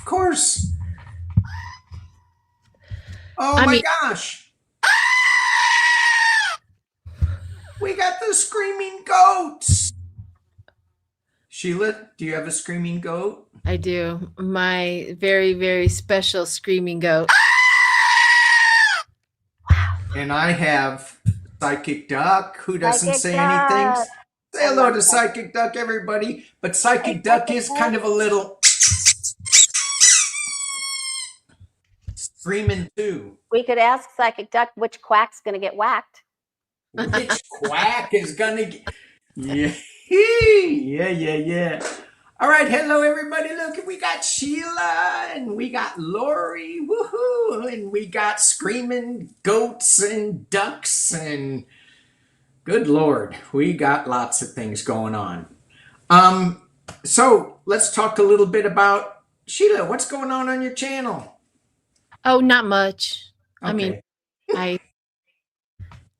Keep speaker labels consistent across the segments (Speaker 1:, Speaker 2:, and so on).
Speaker 1: course. Oh
Speaker 2: I
Speaker 1: my
Speaker 2: mean-
Speaker 1: gosh. We got the screaming goats. Sheila, do you have a screaming goat?
Speaker 2: I do. My very, very special screaming goat.
Speaker 1: And I have Psychic Duck, who doesn't
Speaker 3: Psychic
Speaker 1: say
Speaker 3: Duck.
Speaker 1: anything. Say hello
Speaker 3: love
Speaker 1: to
Speaker 3: that.
Speaker 1: Psychic Duck, everybody. But Psychic
Speaker 3: Hey,
Speaker 1: Duck
Speaker 3: Psychic
Speaker 1: is
Speaker 3: Duck.
Speaker 1: kind of a little screaming too.
Speaker 3: We could ask Psychic Duck which quack's going to get whacked.
Speaker 1: Which quack is gonna get... Yeah. Yeah. All right, hello everybody. Look, we got Sheila and we got Lori, woohoo, and we got screaming goats and ducks and good Lord, we got lots of things going on. So let's talk a little bit about Sheila. What's going on your channel?
Speaker 2: Oh, not much.
Speaker 1: Okay.
Speaker 2: I mean,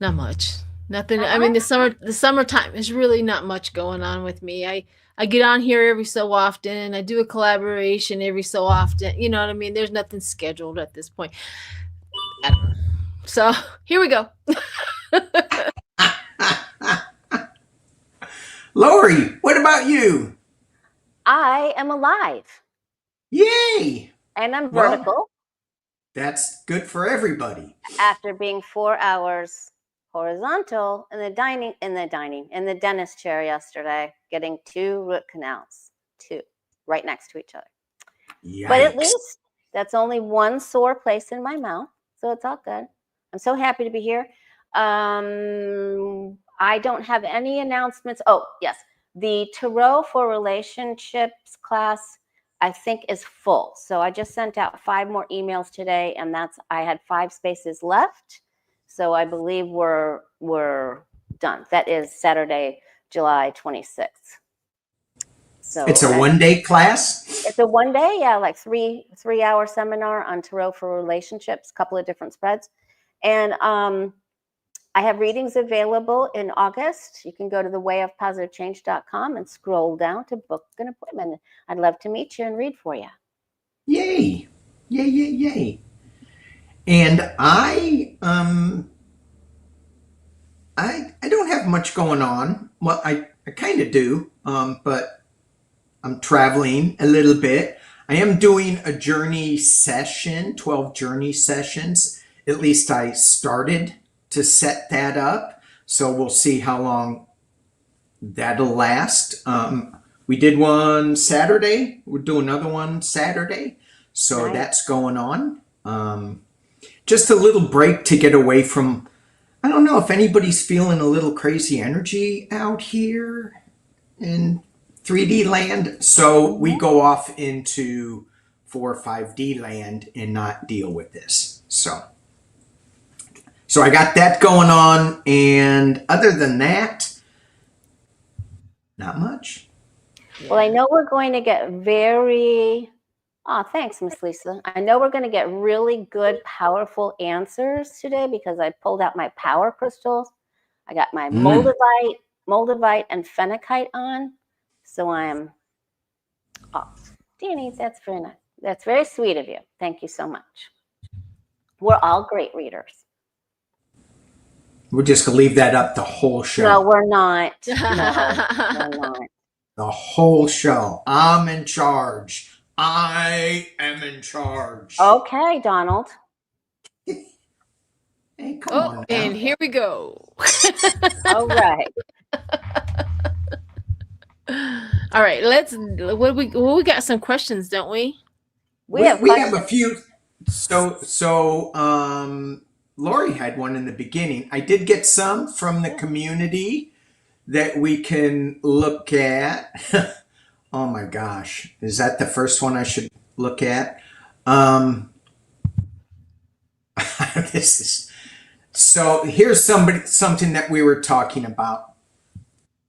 Speaker 2: not much. Nothing. I mean, the summertime is really not much going on with me. I get on here every so often. I do a collaboration every so often. You know what I mean? There's nothing scheduled at this point. So here we go.
Speaker 1: Lori, what about you?
Speaker 3: I am alive.
Speaker 1: Yay!
Speaker 3: And I'm
Speaker 1: Well,
Speaker 3: vertical
Speaker 1: that's good for everybody.
Speaker 3: after being 4 hours horizontal in the dentist chair yesterday, getting 2 root canals, 2 right next to each other.
Speaker 1: Yikes.
Speaker 3: But at least that's only one sore place in my mouth, so it's all good. I'm so happy to be here. I don't have any announcements. Oh, yes. The Tarot for Relationships class, I think, is full. So I just sent out 5 more emails today, and I had 5 spaces left. So I believe we're done. That is Saturday, July 26th. So
Speaker 1: it's a one-day class?
Speaker 3: It's a one-day, yeah, like three-hour seminar on Tarot for Relationships, a couple of different spreads. And I have readings available in August. You can go to thewayofpositivechange.com and scroll down to book an appointment. I'd love to meet you and read for you.
Speaker 1: Yay. Yay. And I don't have much going on. Well, I kind of do, but I'm traveling a little bit. I am doing a journey session, 12 journey sessions. At least I started to set that up. So we'll see how long that'll last. We did one Saturday. We'll do another one Saturday. So
Speaker 3: Nice.
Speaker 1: that's going on. Just a little break to get away from, I don't know if anybody's feeling a little crazy energy out here in 3D land. So we go off into 4 or 5D land and not deal with this. So I got that going on. And other than that, not much.
Speaker 3: Well, I know we're going to get thanks, Miss Lisa. I know we're going to get really good, powerful answers today because I pulled out my power crystals. I got my moldavite and phenakite on. So I'm off. Danny, that's very nice. That's very sweet of you. Thank you so much. We're all great readers.
Speaker 1: We're just going to leave that up the whole show.
Speaker 3: No, we're not. No, we're not.
Speaker 1: The whole show. I'm in charge. I am in charge.
Speaker 3: Okay, Donald.
Speaker 1: Hey, come on now.
Speaker 2: And here we go.
Speaker 3: All right.
Speaker 2: All right, we got some questions, don't we?
Speaker 3: We have
Speaker 1: a few. So Lori had one in the beginning. I did get some from the community that we can look at. Oh my gosh. Is that the first one I should look at? So here's something that we were talking about.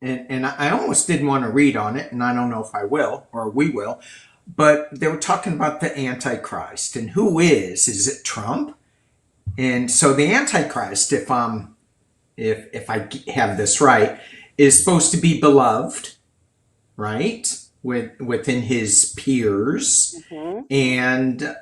Speaker 1: And I almost didn't want to read on it, and I don't know if I will or we will, but they were talking about the Antichrist and who is it Trump? And so the Antichrist, if I have this right, is supposed to be beloved, right? within his peers.
Speaker 3: Mhm.
Speaker 1: And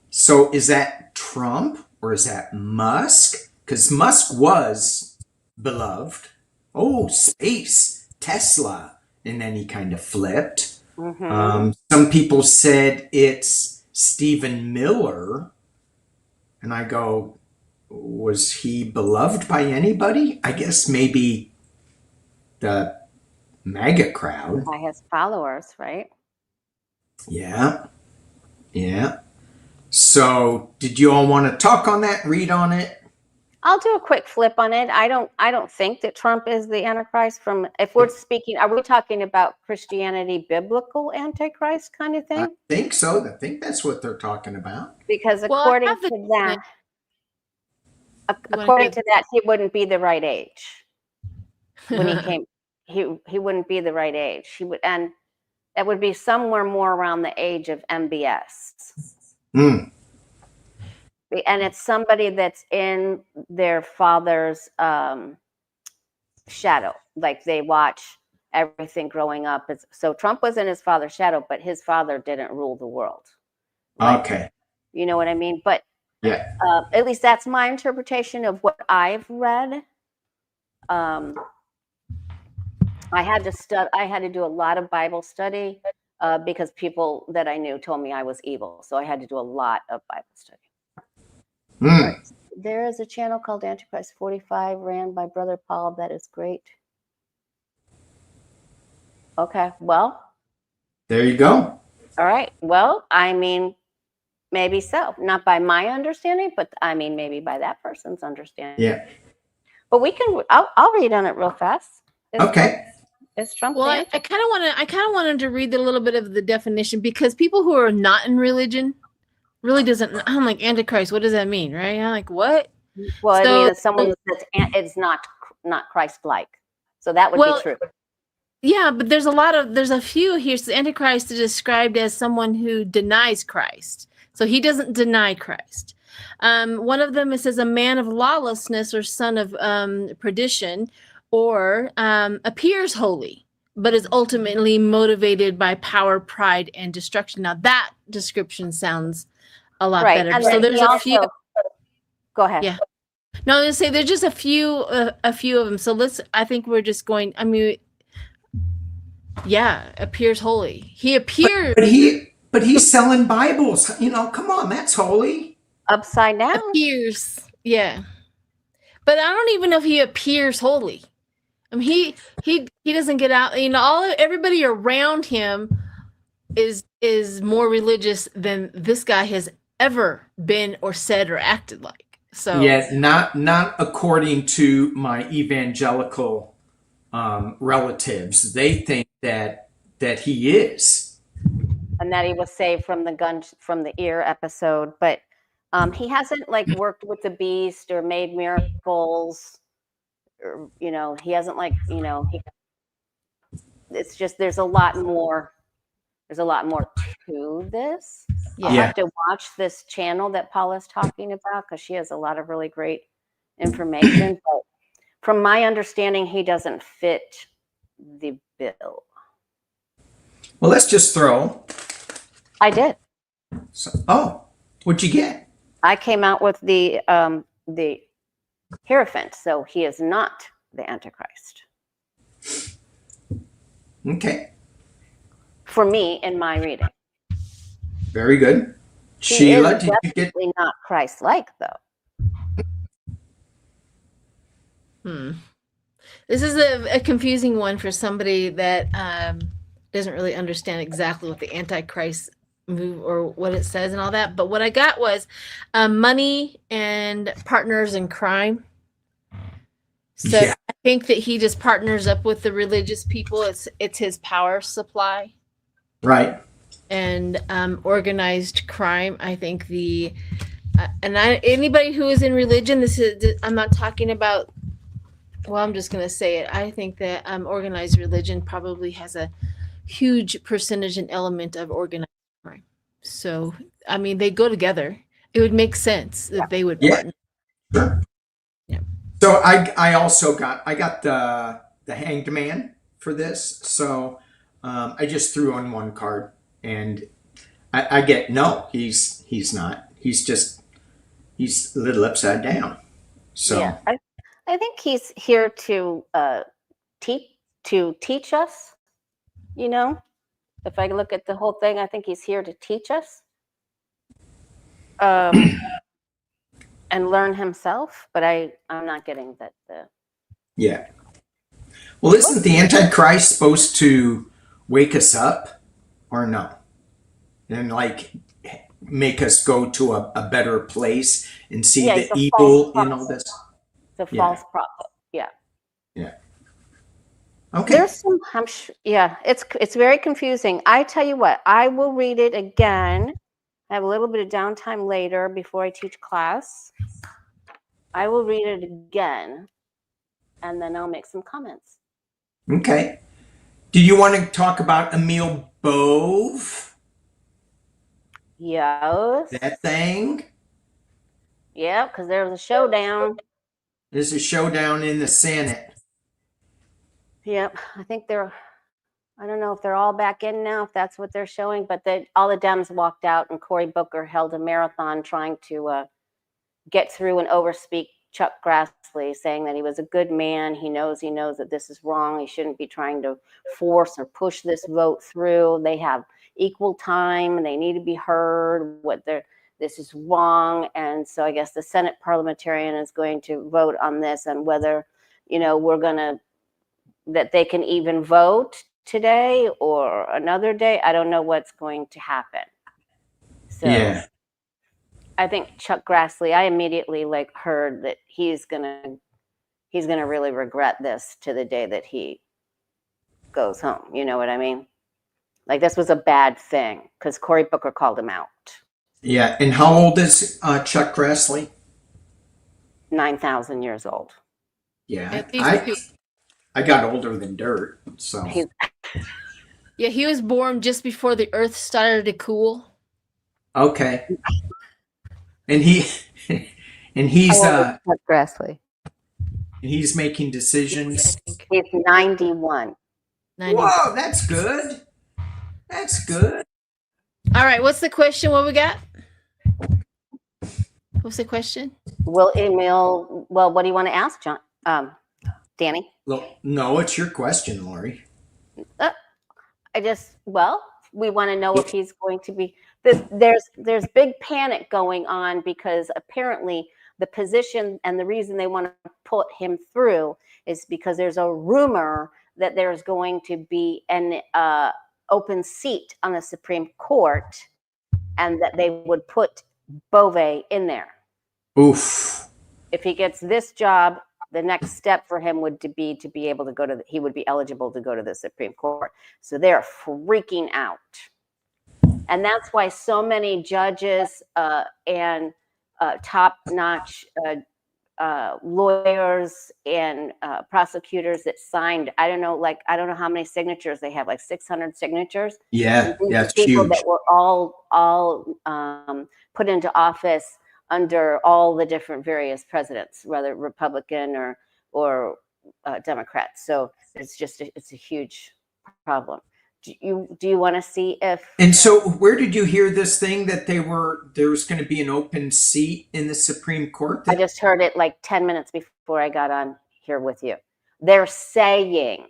Speaker 1: so is that Trump or is that Musk? Because Musk was beloved. Oh, space, Tesla. And then he kind of flipped.
Speaker 3: Mhm.
Speaker 1: Some people said it's Stephen Miller. And I go, was he beloved by anybody? I guess maybe the MAGA crowd.
Speaker 3: By his followers, right?
Speaker 1: Yeah. Yeah. So did you all want to talk on that, read on it?
Speaker 3: I'll do a quick flip on it. I don't think that Trump is the Antichrist. From, if we're speaking, are we talking about Christianity, biblical Antichrist kind of
Speaker 1: I
Speaker 3: thing?
Speaker 1: think so. I think that's what they're talking about.
Speaker 3: Because
Speaker 2: Well, I
Speaker 3: according
Speaker 2: have the
Speaker 3: to that,
Speaker 2: You wanna
Speaker 3: according
Speaker 2: hear
Speaker 3: to that, he wouldn't be the right age when he came. He wouldn't be the right age. He would, and that would be somewhere more around the age of MBS.
Speaker 1: Mm.
Speaker 3: And it's somebody that's in their father's shadow. Like they watch everything growing up. So Trump was in his father's shadow, but his father didn't rule the world. Like,
Speaker 1: Okay.
Speaker 3: you know what I mean? But
Speaker 1: Yeah.
Speaker 3: at least that's my interpretation of what I've read. I had to do a lot of Bible study because people that I knew told me I was evil. So I had to do a lot of Bible study.
Speaker 1: Mm.
Speaker 3: There is a channel called Antichrist 45 ran by Brother Paul. That is great. Okay, well.
Speaker 1: There you go.
Speaker 3: All right. Well, I mean, maybe so. Not by my understanding, but I mean, maybe by that person's understanding.
Speaker 1: Yeah.
Speaker 3: But we can, I'll read on it real fast.
Speaker 1: Okay.
Speaker 3: Is Trump
Speaker 2: Well,
Speaker 3: the
Speaker 2: I
Speaker 3: Antichrist?
Speaker 2: kind of wanted to read a little bit of the definition because people who are not in religion really doesn't. I'm like, Antichrist. What does that mean, right? I'm like, what?
Speaker 3: Well, I
Speaker 2: So-
Speaker 3: mean, it's someone that's it's not Christ-like. So that would be true.
Speaker 2: Yeah, but there's a few here. So Antichrist is described as someone who denies Christ. So he doesn't deny Christ. One of them, it says a man of lawlessness or son of perdition, or appears holy, but is ultimately motivated by power, pride, and destruction. Now that description sounds a lot better.
Speaker 3: And
Speaker 2: so there's a few.
Speaker 3: Go ahead.
Speaker 2: Yeah. No, I was gonna say there's just a few of them. So I think we're just going. I mean, yeah, appears holy. He appears.
Speaker 1: But he's selling Bibles. You know, come on, that's holy.
Speaker 3: Upside down.
Speaker 2: Appears, yeah. But I don't even know if he appears holy. I mean, he doesn't get out. You know, everybody around him is more religious than this guy has ever been or said or acted like. So
Speaker 1: yeah, not according to my evangelical relatives. They think that he is,
Speaker 3: and that he was saved from the gun from the ear episode, but he hasn't like worked with the beast or made miracles, or you know, he hasn't like, you know, it's just there's a lot more to this.
Speaker 2: yeah.
Speaker 3: I'll have to watch this channel that Paula's talking about because she has a lot of really great information. But from my understanding, he doesn't fit the bill.
Speaker 1: Well, let's just throw.
Speaker 3: I did.
Speaker 1: So, what'd you get?
Speaker 3: I came out with the Hierophant, so he is not the Antichrist.
Speaker 1: Okay.
Speaker 3: For me, in my reading.
Speaker 1: Very good.
Speaker 3: He
Speaker 1: Sheila,
Speaker 3: is
Speaker 1: did you get?
Speaker 3: definitely not Christ-like, though.
Speaker 2: This is a confusing one for somebody that doesn't really understand exactly what the Antichrist move or what it says and all that. But what I got was money and partners in crime. So
Speaker 1: Yeah.
Speaker 2: I think that he just partners up with the religious people. It's his power supply.
Speaker 1: Right.
Speaker 2: And organized crime. I think anybody who is in religion, I'm not talking about. Well, I'm just going to say it. I think that organized religion probably has a huge percentage and element of organized crime. So, I mean, they go together. It would make sense that they would partner.
Speaker 1: Sure.
Speaker 2: Yeah.
Speaker 1: So I also got the Hanged Man for this. So I just threw on one card, and I get no. He's not. He's a little upside down. So
Speaker 3: Yeah, I think he's here to teach us. You know, if I look at the whole thing, I think he's here to teach us and learn himself. But I'm not getting that.
Speaker 1: yeah. Well, isn't the Antichrist supposed to wake us up, or no? And like make us go to a better place and see the evil in all this?
Speaker 3: The false prophet. Yeah.
Speaker 1: Yeah. Okay.
Speaker 3: There's some, yeah, it's very confusing. I tell you what, I will read it again. I have a little bit of downtime later before I teach class. I will read it again, and then I'll make some comments.
Speaker 1: Okay. Do you want to talk about Emil Bove?
Speaker 3: Yes.
Speaker 1: That thing?
Speaker 3: Yeah, because there's a showdown.
Speaker 1: There's a showdown in the Senate.
Speaker 3: Yep, I think I don't know if they're all back in now, if that's what they're showing, but all the Dems walked out, and Cory Booker held a marathon trying to get through and overspeak Chuck Grassley, saying that he was a good man. He knows that this is wrong. He shouldn't be trying to force or push this vote through. They have equal time, and they need to be heard. This is wrong. And so I guess the Senate parliamentarian is going to vote on this, and whether, that they can even vote today or another day. I don't know what's going to happen. So yeah. I think Chuck Grassley, I immediately heard that he's gonna really regret this to the day that he goes home. You know what I mean? Like, this was a bad thing because Cory Booker called him out.
Speaker 1: Yeah, and how old is Chuck Grassley?
Speaker 3: 9,000 years old.
Speaker 1: Yeah, I got older than dirt, so.
Speaker 2: Yeah, he was born just before the Earth started to cool.
Speaker 1: Okay. And he's
Speaker 3: Chuck Grassley.
Speaker 1: He's making decisions.
Speaker 3: He's 91.
Speaker 1: Whoa, that's good. That's good.
Speaker 2: All right, what's the question? What we got? What's the question?
Speaker 3: Well, what do you want to ask, John? Danny?
Speaker 1: No, it's your question, Lori.
Speaker 3: We want to know if he's going to be. There's big panic going on because apparently the position and the reason they want to put him through is because there's a rumor that there's going to be an open seat on the Supreme Court, and that they would put Bove in there.
Speaker 1: Oof.
Speaker 3: If he gets this job, the next step for him would be able to he would be eligible to go to the Supreme Court. So they're freaking out. And that's why so many judges and top-notch lawyers and prosecutors that signed, I don't know how many signatures they have, like 600 signatures.
Speaker 1: Yeah, it's
Speaker 3: people
Speaker 1: huge.
Speaker 3: That were all put into office under all the different various presidents, whether Republican or Democrats. So it's a huge problem. Do you want to see if?
Speaker 1: And so, where did you hear this thing that there was going to be an open seat in the Supreme Court?
Speaker 3: I just heard it like 10 minutes before I got on here with you. They're saying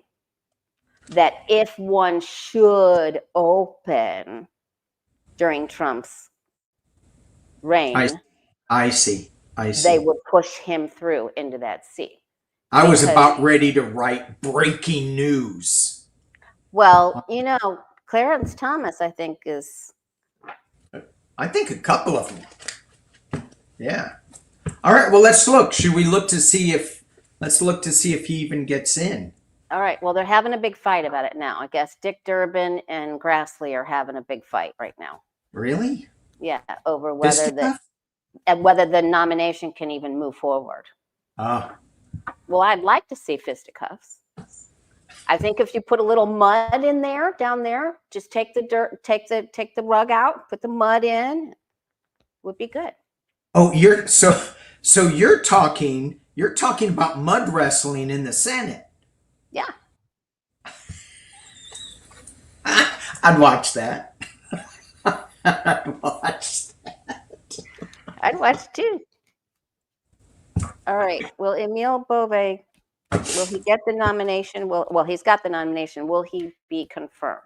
Speaker 3: that if one should open during Trump's reign,
Speaker 1: I see.
Speaker 3: They would push him through into that seat.
Speaker 1: I was about ready to write breaking news.
Speaker 3: Well, Clarence Thomas, I think is.
Speaker 1: I think a couple of them. Yeah. All right. Well, let's look. Should we look to see if? Let's look to see if he even gets in.
Speaker 3: All right. Well, they're having a big fight about it now. I guess Dick Durbin and Grassley are having a big fight right now.
Speaker 1: Really?
Speaker 3: Yeah, over whether the nomination can even move forward. Well, I'd like to see fisticuffs. I think if you put a little mud in there, down there, just take the dirt, take the rug out, put the mud in, would be good.
Speaker 1: Oh, you're talking about mud wrestling in the Senate.
Speaker 3: Yeah.
Speaker 1: I'd watch that. I'd watch that.
Speaker 3: I'd watch too. All right. Will Emile Bove, will he get the nomination? Well, he's got the nomination. Will he be confirmed?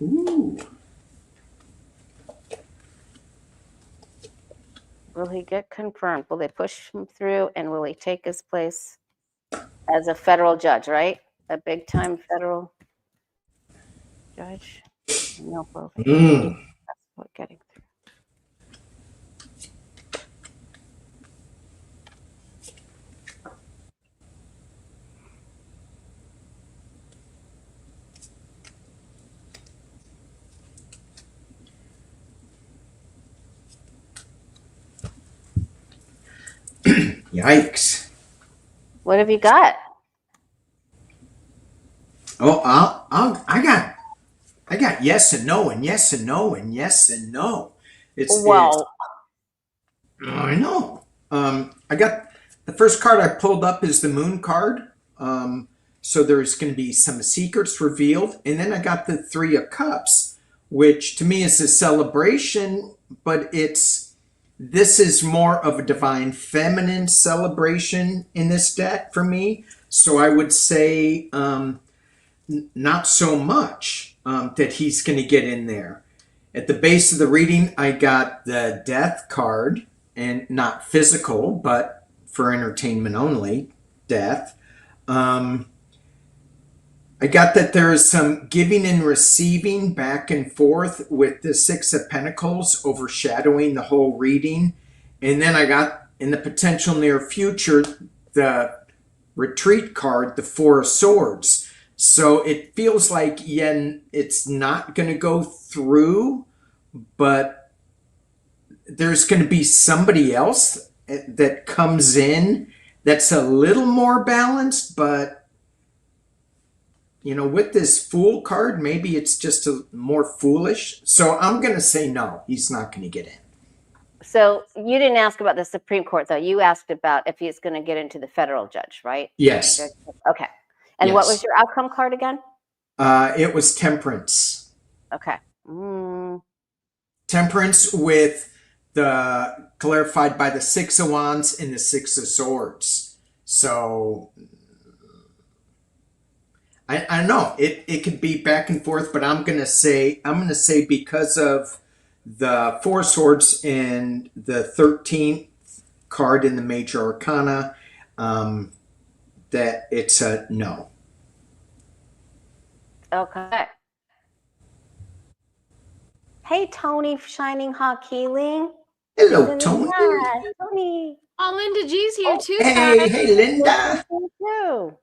Speaker 1: Ooh.
Speaker 3: Will he get confirmed? Will they push him through, and will he take his place as a federal judge, right? A big time federal judge? Emile Bove. That's what getting through.
Speaker 1: Yikes.
Speaker 3: What have you got?
Speaker 1: Oh, I got yes and no and yes and no and yes and no.
Speaker 3: Well,
Speaker 1: I know. I got the first card I pulled up is the Moon card. So there's going to be some secrets revealed, and then I got the Three of Cups, which to me is a celebration, but this is more of a divine feminine celebration in this deck for me. So I would say not so much that he's going to get in there. At the base of the reading, I got the Death card, and not physical, but for entertainment only, death. I got that there is some giving and receiving back and forth with the Six of Pentacles overshadowing the whole reading. And then I got, in the potential near future, the Retreat card, the Four of Swords. So it feels like, it's not going to go through, but there's going to be somebody else that comes in that's a little more balanced, but with this Fool card, maybe it's just a more foolish. So I'm going to say no, he's not going to get in.
Speaker 3: so you didn't ask about the Supreme Court, though. You asked about if he's going to get into the federal judge, right?
Speaker 1: Yes.
Speaker 3: Okay. And
Speaker 1: Yes.
Speaker 3: what was your outcome card again?
Speaker 1: It was Temperance.
Speaker 3: Okay.
Speaker 1: Temperance with the clarified by the Six of Wands and the Six of Swords. So I don't know. It could be back and forth, but I'm gonna say because of the Four Swords and the 13th card in the Major Arcana, that it's a no.
Speaker 3: Okay. Hey, Tony, Shining Hawk Healing.
Speaker 1: Hello, Tony.
Speaker 3: Hi, Tony.
Speaker 2: Oh, Linda G's here too.
Speaker 1: Hey, Linda.
Speaker 3: You too.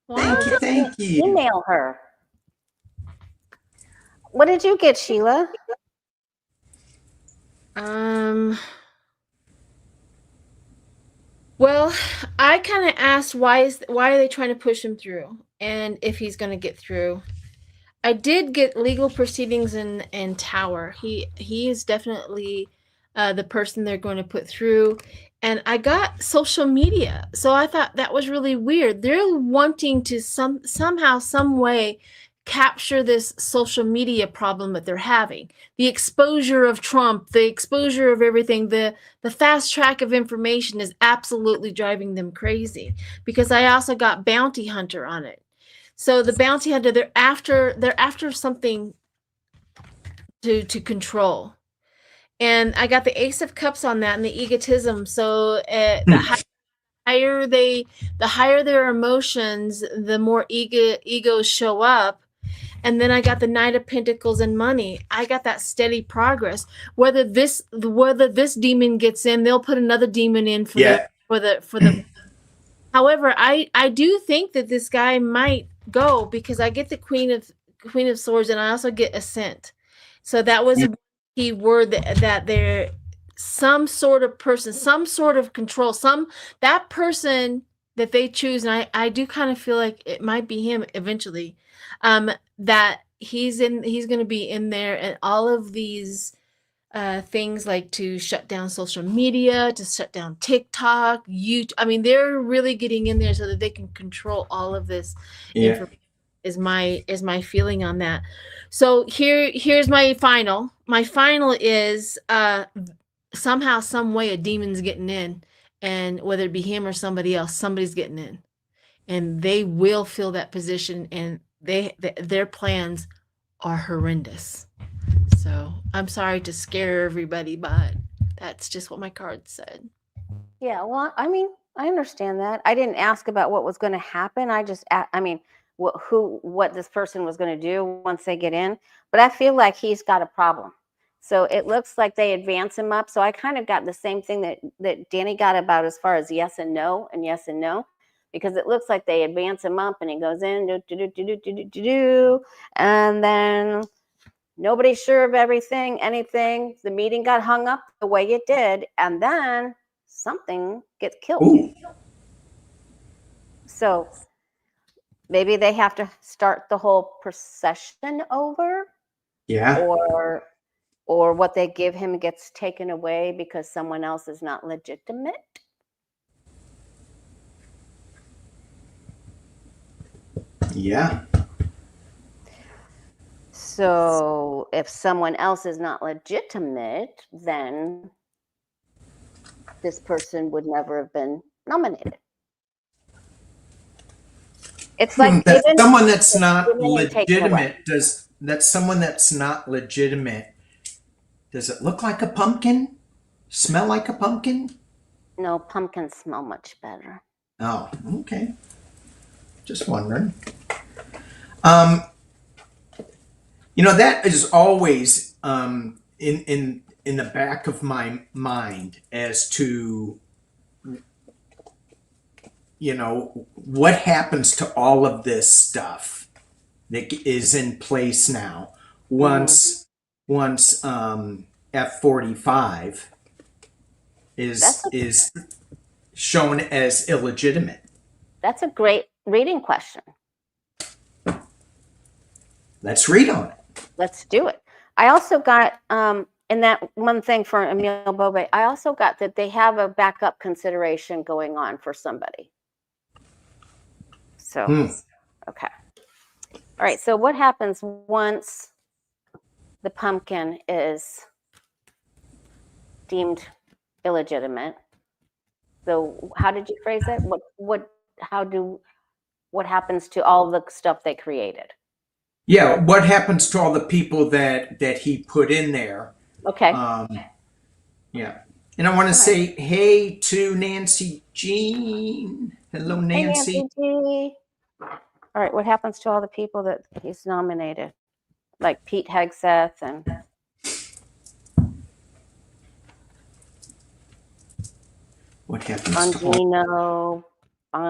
Speaker 2: Wow.
Speaker 1: Thank you.
Speaker 3: Email her. What did you get, Sheila?
Speaker 2: Well, I kind of asked why are they trying to push him through, and if he's going to get through. I did get legal proceedings in Tower. He is definitely the person they're going to put through. And I got social media. So I thought that was really weird. They're wanting to somehow, some way capture this social media problem that they're having. The exposure of Trump, the exposure of everything, the fast track of information is absolutely driving them crazy. Because I also got Bounty Hunter on it. So the Bounty Hunter, they're after something to control. And I got the Ace of Cups on that and the egotism. So the higher their emotions, the more egos show up. And then I got the Knight of Pentacles and money. I got that steady progress. Whether this demon gets in, they'll put another demon in for the. However, I do think that this guy might go because I get the Queen of Swords and I also get Ascent. So that was a key word that there some sort of person, some sort of control, that person that they choose, and I do kind of feel like it might be him eventually. That he's going to be in there, and all of these things like to shut down social media, to shut down TikTok, YouTube. I mean, they're really getting in there so that they can control all of this information. Is my feeling on that. So here's my final. My final is somehow, some way, a demon's getting in, and whether it be him or somebody else, somebody's getting in, and they will fill that position, and their plans are horrendous. So I'm sorry to scare everybody, but that's just what my card said.
Speaker 3: Yeah, well, I mean, I understand that. I didn't ask about what was going to happen. I just, I mean, what this person was going to do once they get in. But I feel like he's got a problem. So it looks like they advance him up. So I kind of got the same thing that Danny got about as far as yes and no and yes and no, because it looks like they advance him up and he goes in, and then nobody's sure of anything. The meeting got hung up the way it did, and then something gets killed.
Speaker 1: Ooh.
Speaker 3: So maybe they have to start the whole procession over.
Speaker 1: Yeah.
Speaker 3: Or what they give him gets taken away because someone else is not legitimate.
Speaker 1: Yeah.
Speaker 3: So if someone else is not legitimate, then this person would never have been nominated. It's like
Speaker 1: someone that's not legitimate. That's someone that's not legitimate. Does it look like a pumpkin? Smell like a pumpkin?
Speaker 3: No, pumpkins smell much better.
Speaker 1: Oh, okay. Just wondering. That is always in the back of my mind as to what happens to all of this stuff that is in place now once F-45 is shown as illegitimate.
Speaker 3: That's a great reading question.
Speaker 1: Let's read on it.
Speaker 3: Let's do it. I also got in that one thing for Emile Bobe, I also got that they have a backup consideration going on for somebody. So, okay. All right. So what happens once the pumpkin is deemed illegitimate? So how did you phrase it? What happens to all the stuff they created?
Speaker 1: Yeah. What happens to all the people that he put in there?
Speaker 3: Okay.
Speaker 1: Yeah. And I want to say hey to Nancy Jean. Hello, Nancy.
Speaker 3: Hey, Nancy G. All right. What happens to all the people that he's nominated? Like Pete Hegseth and...
Speaker 1: What happens
Speaker 3: Bongino.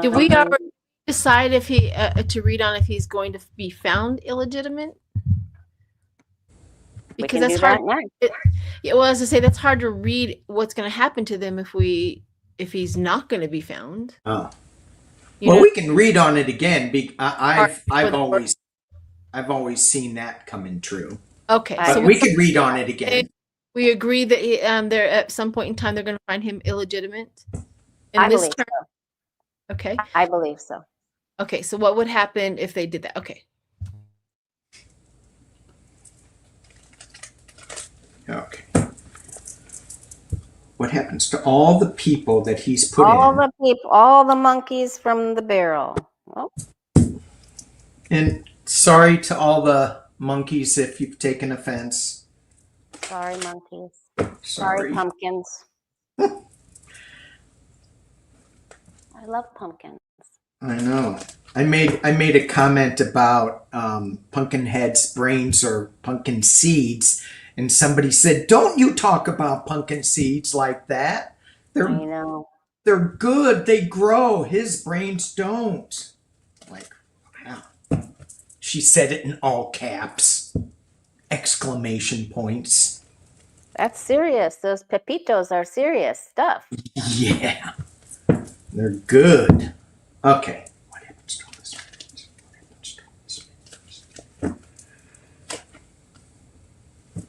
Speaker 2: Did we already decide if he to read on if he's going to be found illegitimate? Because that's hard. Well, as I say, that's hard to read what's going to happen to them if he's not going to be found.
Speaker 1: Oh, well, we can read on it again. I've always seen that coming true.
Speaker 2: Okay,
Speaker 1: so we can read on it again.
Speaker 2: We agree that they're at some point in time they're going to find him illegitimate.
Speaker 3: I believe so.
Speaker 2: Okay.
Speaker 3: I believe so.
Speaker 2: Okay, so what would happen if they did that? Okay.
Speaker 1: Okay. What happens to all the people that he's put in?
Speaker 3: All the monkeys from the barrel. Oh.
Speaker 1: And sorry to all the monkeys if you've taken offense.
Speaker 3: Sorry, monkeys. Sorry, pumpkins. I love pumpkins.
Speaker 1: I know. I made a comment about pumpkin heads, brains, or pumpkin seeds, and somebody said, "Don't you talk about pumpkin seeds like that?
Speaker 3: I know.
Speaker 1: They're good. They grow. His brains don't." Like, wow. She said it in all caps. Exclamation points.
Speaker 3: That's serious. Those pepitos are serious stuff.
Speaker 1: Yeah. They're good. Okay. What happens to all this?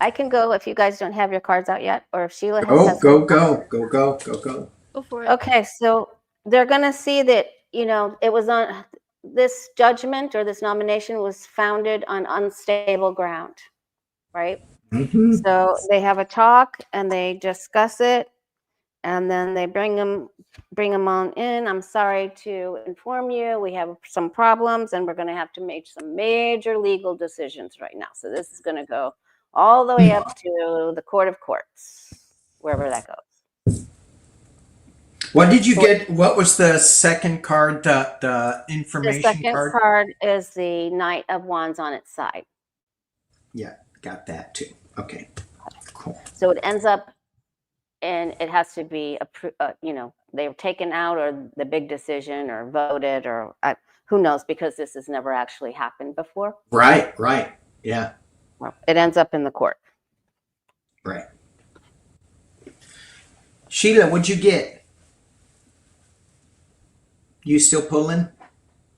Speaker 3: I can go if you guys don't have your cards out yet, or if Sheila
Speaker 1: Go,
Speaker 3: has
Speaker 1: go,
Speaker 3: some.
Speaker 1: go, go, go, go, go.
Speaker 2: Go for it.
Speaker 3: Okay, so they're going to see that, you know, it was on this judgment or this nomination was founded on unstable ground, right?
Speaker 1: Mm-hmm.
Speaker 3: So they have a talk and they discuss it, and then they bring them on in. I'm sorry to inform you, we have some problems and we're going to have to make some major legal decisions right now. So this is going to go all the way up to the Court of Courts, wherever that goes.
Speaker 1: What did you get? What was the second card? The
Speaker 3: The
Speaker 1: information
Speaker 3: second
Speaker 1: card?
Speaker 3: card is the Knight of Wands on its side.
Speaker 1: Yeah, got that too. Okay, cool.
Speaker 3: So it ends up, and it has to be, you know, they're taken out or the big decision or voted or who knows, because this has never actually happened before.
Speaker 1: Right, right. Yeah.
Speaker 3: Well, it ends up in the court.
Speaker 1: Right. Sheila, what'd you get? You still pulling?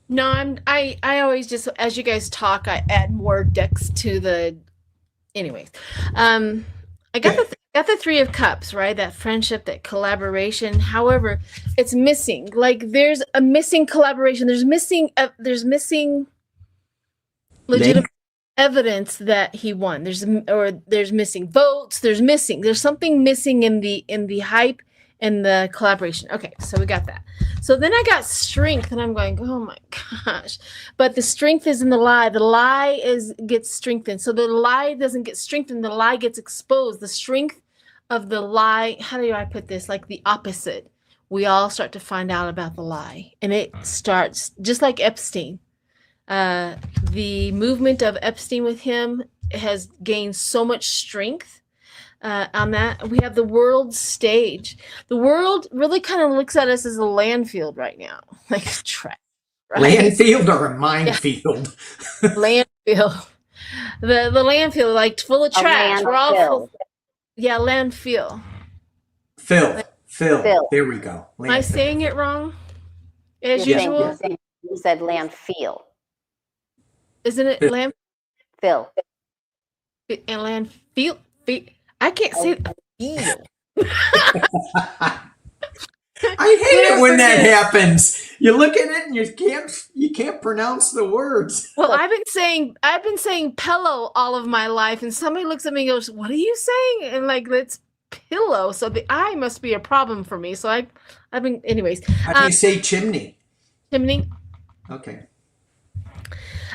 Speaker 2: No, I always just, as you guys talk, I add more decks to the. Anyways, I got the Three of Cups, right? That friendship, that collaboration. However, it's missing. Like there's a missing collaboration. There's missing legitimate evidence that he won. There's missing votes. There's something missing in the hype and the collaboration. Okay, so we got that. So then I got strength, and I'm going, oh my gosh! But the strength is in the lie. The lie gets strengthened. So the lie doesn't get strengthened. The lie gets exposed. The strength of the lie. How do I put this? Like the opposite. We all start to find out about the lie, and it starts just like Epstein. The movement of Epstein with him has gained so much strength. On that, we have the world stage. The world really kind of looks at us as a landfill right now, like trash. Right?
Speaker 1: Landfield or a minefield?
Speaker 2: Yeah. Landfill. The landfill, like full of trash. We're all full. Yeah, landfill.
Speaker 1: Phil. There we go. Landfill.
Speaker 2: Am I saying it wrong? As usual.
Speaker 3: You said landfill.
Speaker 2: Isn't it land?
Speaker 3: Phil.
Speaker 2: And landfill. I can't say feel.
Speaker 1: I hate it when that happens. You look at it and you can't pronounce the words.
Speaker 2: Well, I've been saying pillow all of my life, and somebody looks at me and goes, "What are you saying?" And like, it's pillow. So the I must be a problem for me. So I've been, anyways.
Speaker 1: How do you say chimney?
Speaker 2: Chimney.
Speaker 1: Okay.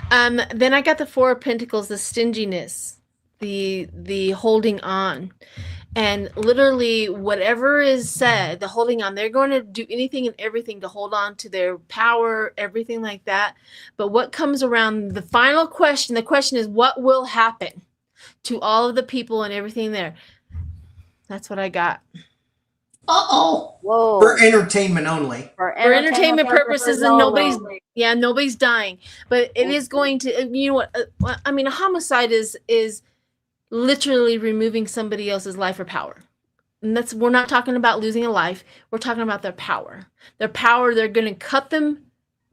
Speaker 2: Then I got the Four of Pentacles, the stinginess, the holding on. And literally whatever is said, the holding on, they're going to do anything and everything to hold on to their power, everything like that. But what comes around, the final question, the question is, what will happen to all of the people and everything there? That's what I got.
Speaker 1: Uh-oh.
Speaker 3: Whoa.
Speaker 1: For entertainment only.
Speaker 2: For entertainment purposes, and nobody's dying. But it is going to, you know what, I mean, a homicide is literally removing somebody else's life or power. And we're not talking about losing a life. We're talking about their power. Their power, they're going to cut them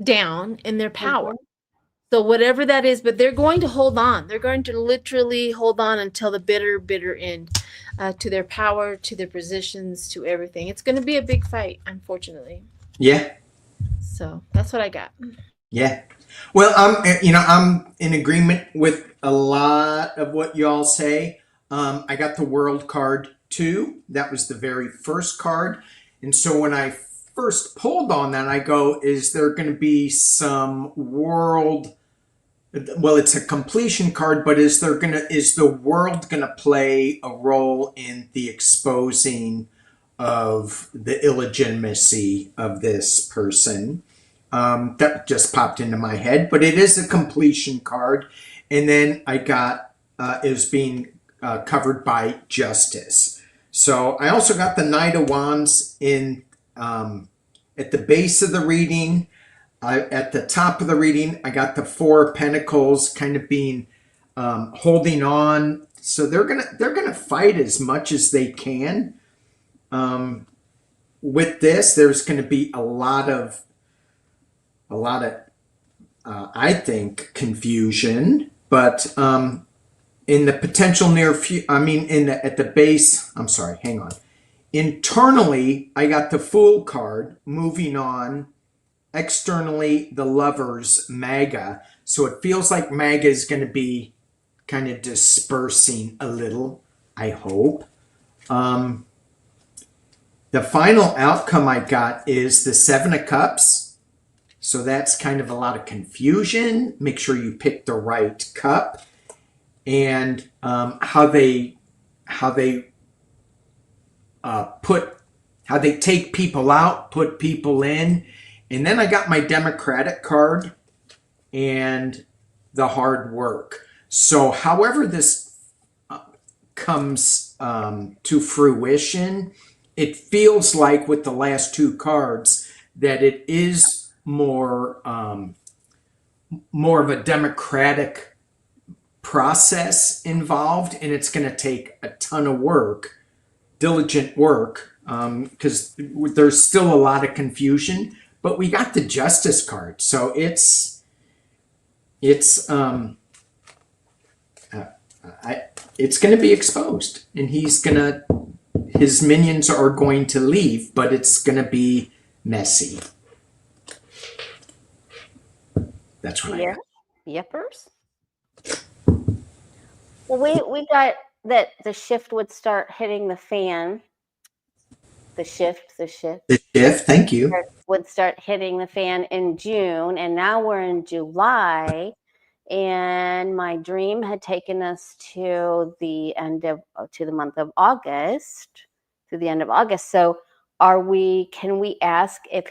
Speaker 2: down in their power. Mm-hmm. So whatever that is, but they're going to hold on. They're going to literally hold on until the bitter end, to their power, to their positions, to everything. It's going to be a big fight, unfortunately.
Speaker 1: Yeah.
Speaker 2: So that's what I got.
Speaker 1: Yeah. Well, I'm in agreement with a lot of what y'all say. I got the World card too. That was the very first card. And so when I first pulled on that, I go, is there going to be some world? Well, it's a completion card, but is the world going to play a role in the exposing of the illegitimacy of this person? That just popped into my head, but it is a completion card. And then I got is being covered by justice. So I also got the Knight of Wands in at the base of the reading. At the top of the reading, I got the Four of Pentacles kind of being holding on. So they're gonna fight as much as they can. With this, there's going to be a lot of I think, confusion. But in the potential near future, I mean, at the base, I'm sorry, hang on. Internally, I got the Fool card. Moving on. Externally, the Lovers, MAGA. So it feels like MAGA is going to be kind of dispersing a little, I hope. The final outcome I got is the Seven of Cups. So that's kind of a lot of confusion. Make sure you pick the right cup. And how they take people out, put people in. And then I got my Democratic card and the hard work. So however this comes to fruition, it feels like with the last two cards that it is more of a democratic process involved, and it's going to take a ton of work, diligent work, because there's still a lot of confusion. But we got the Justice card, so it's going to be exposed, and his minions are going to leave, but it's going to be messy. That's what I got.
Speaker 3: Yippers. Well, we got that the shift would start hitting the fan. The shift.
Speaker 1: Thank you.
Speaker 3: Would start hitting the fan in June, and now we're in July. And my dream had taken us to the month of August, to the end of August. So can we ask if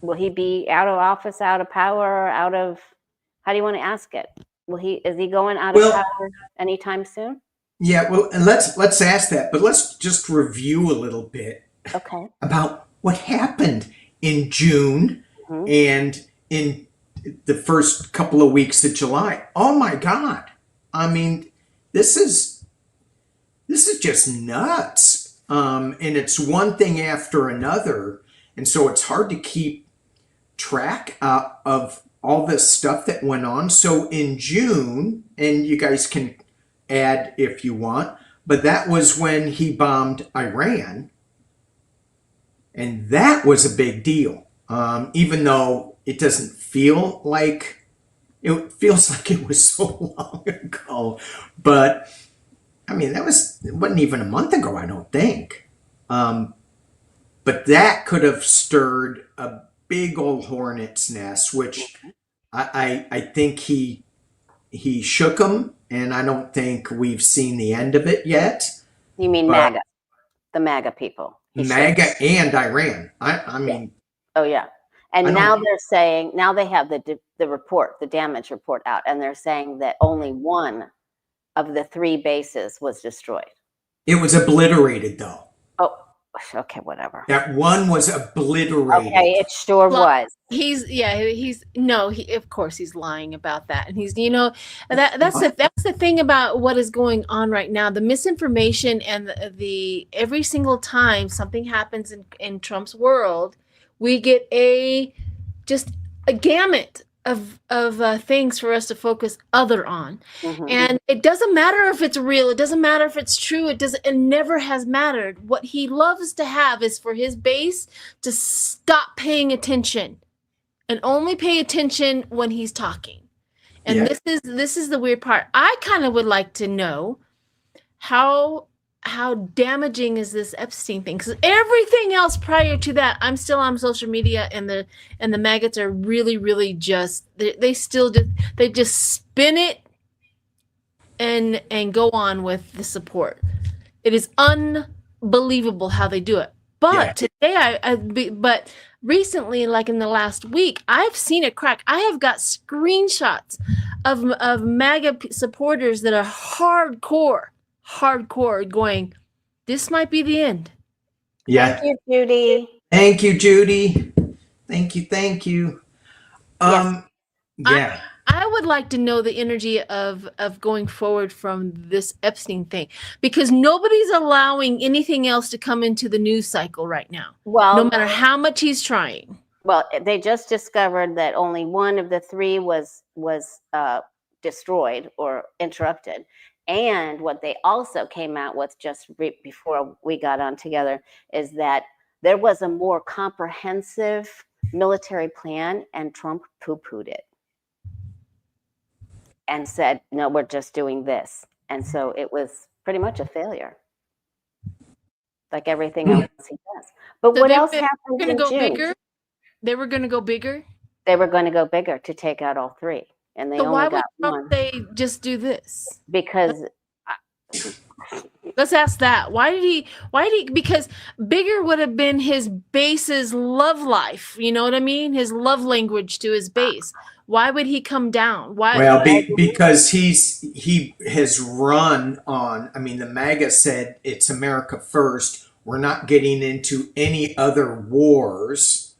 Speaker 3: will he be out of office, out of power, how do you want to ask it? Is he going out of power anytime soon?
Speaker 1: Yeah, well, and let's ask that, but let's just review a little bit about what happened in June and in the first couple of weeks of July. Oh my God. I mean, this is just nuts. And it's one thing after another. And so it's hard to keep track of all this stuff that went on. So in June, and you guys can add if you want, but that was when he bombed Iran. And that was a big deal. Even though it doesn't feel like, it feels like it was so long ago. But I mean, it wasn't even a month ago, I don't think. But that could have stirred a big old hornet's nest, which I think he shook them, and I don't think we've seen the end of it yet.
Speaker 3: You mean MAGA, the MAGA people?
Speaker 1: MAGA and Iran. I mean.
Speaker 3: Oh yeah. And now they're saying, now they have the report, the damage report out, and they're saying that only one of the 3 bases was destroyed.
Speaker 1: It was obliterated, though.
Speaker 3: Oh, okay, whatever.
Speaker 1: That one was obliterated.
Speaker 3: Okay, it sure was.
Speaker 2: Of course he's lying about that. And he's, that's the thing about what is going on right now. The misinformation and the every single time something happens in Trump's world, we get just a gamut of things for us to focus other on. And it doesn't matter if it's real, it doesn't matter if it's true, it never has mattered. What he loves to have is for his base to stop paying attention and only pay attention when he's talking. And this is the weird part. I kind of would like to know how damaging is this Epstein thing? Because everything else prior to that, I'm still on social media, and the maggots are really, really just they just spin it and go on with the support. It is unbelievable how they do it. But today, but recently, like in the last week, I've seen it crack. I have got screenshots of MAGA supporters that are hardcore going, this might be the end.
Speaker 3: Thank you, Judy.
Speaker 1: Thank you, Judy. Thank you.
Speaker 2: I would like to know the energy of going forward from this Epstein thing, because nobody's allowing anything else to come into the news cycle right now. Well, no matter how much he's trying.
Speaker 3: Well, they just discovered that only one of the 3 was destroyed or interrupted. And what they also came out with just before we got on together is that there was a more comprehensive military plan, and Trump poo-pooed it and said, no, we're just doing this. And so it was pretty much a failure, like everything else he does. But
Speaker 2: So
Speaker 3: what else happened in
Speaker 2: go
Speaker 3: June?
Speaker 2: bigger? They were going to go bigger?
Speaker 3: They were going to go bigger to take out all three. And they
Speaker 2: So
Speaker 3: only
Speaker 2: why
Speaker 3: got
Speaker 2: would Trump
Speaker 3: one.
Speaker 2: say just do this?
Speaker 3: Because
Speaker 2: let's ask that. Why did he, because bigger would have been his base's love life. You know what I mean? His love language to his base. Why would he come down? Why?
Speaker 1: Well, because he has run on, I mean, the MAGA said it's America first. We're not getting into any other wars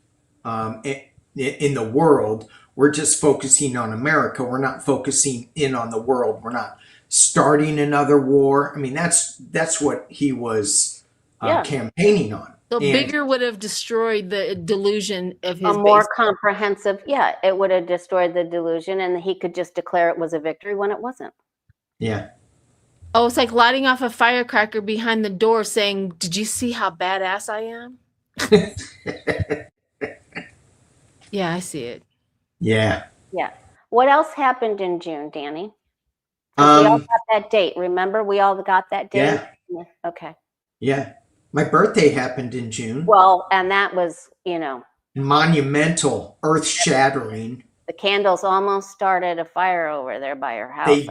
Speaker 1: in the world. We're just focusing on America. We're not focusing in on the world. We're not starting another war. I mean, that's what he was campaigning on.
Speaker 2: So bigger would have destroyed the delusion of his
Speaker 3: a more
Speaker 2: base.
Speaker 3: comprehensive, it would have destroyed the delusion, and he could just declare it was a victory when it wasn't.
Speaker 1: Yeah.
Speaker 2: Oh, it's like lighting off a firecracker behind the door saying, did you see how badass I am? Yeah, I see it.
Speaker 1: Yeah.
Speaker 3: Yeah. What else happened in June, Danny? We all got that date. Remember, we all got that date?
Speaker 1: Yeah.
Speaker 3: Okay.
Speaker 1: Yeah. My birthday happened in June.
Speaker 3: Well, and that was,
Speaker 1: monumental, earth-shattering.
Speaker 3: The candles almost started a fire over there by her house.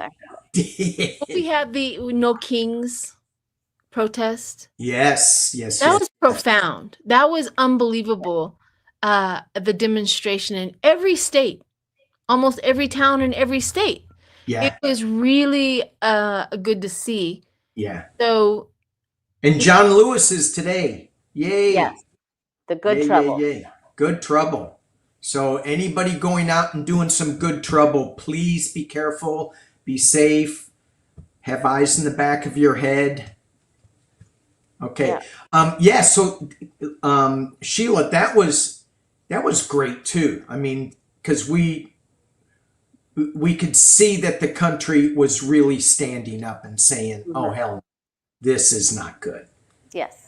Speaker 2: We had the No Kings protest.
Speaker 1: Yes.
Speaker 2: That was profound. That was unbelievable. The demonstration in every state, almost every town in every state.
Speaker 1: Yeah.
Speaker 2: It was really good to see.
Speaker 1: Yeah.
Speaker 2: So.
Speaker 1: And John Lewis is today. Yay.
Speaker 3: Yes. The good trouble.
Speaker 1: Yay. Good trouble. So anybody going out and doing some good trouble, please be careful, be safe, have eyes in the back of your head. Okay.
Speaker 3: Yeah.
Speaker 1: So Sheila, that was great too. I mean, because we could see that the country was really standing up and saying, oh, hell, this is not good.
Speaker 3: Yes.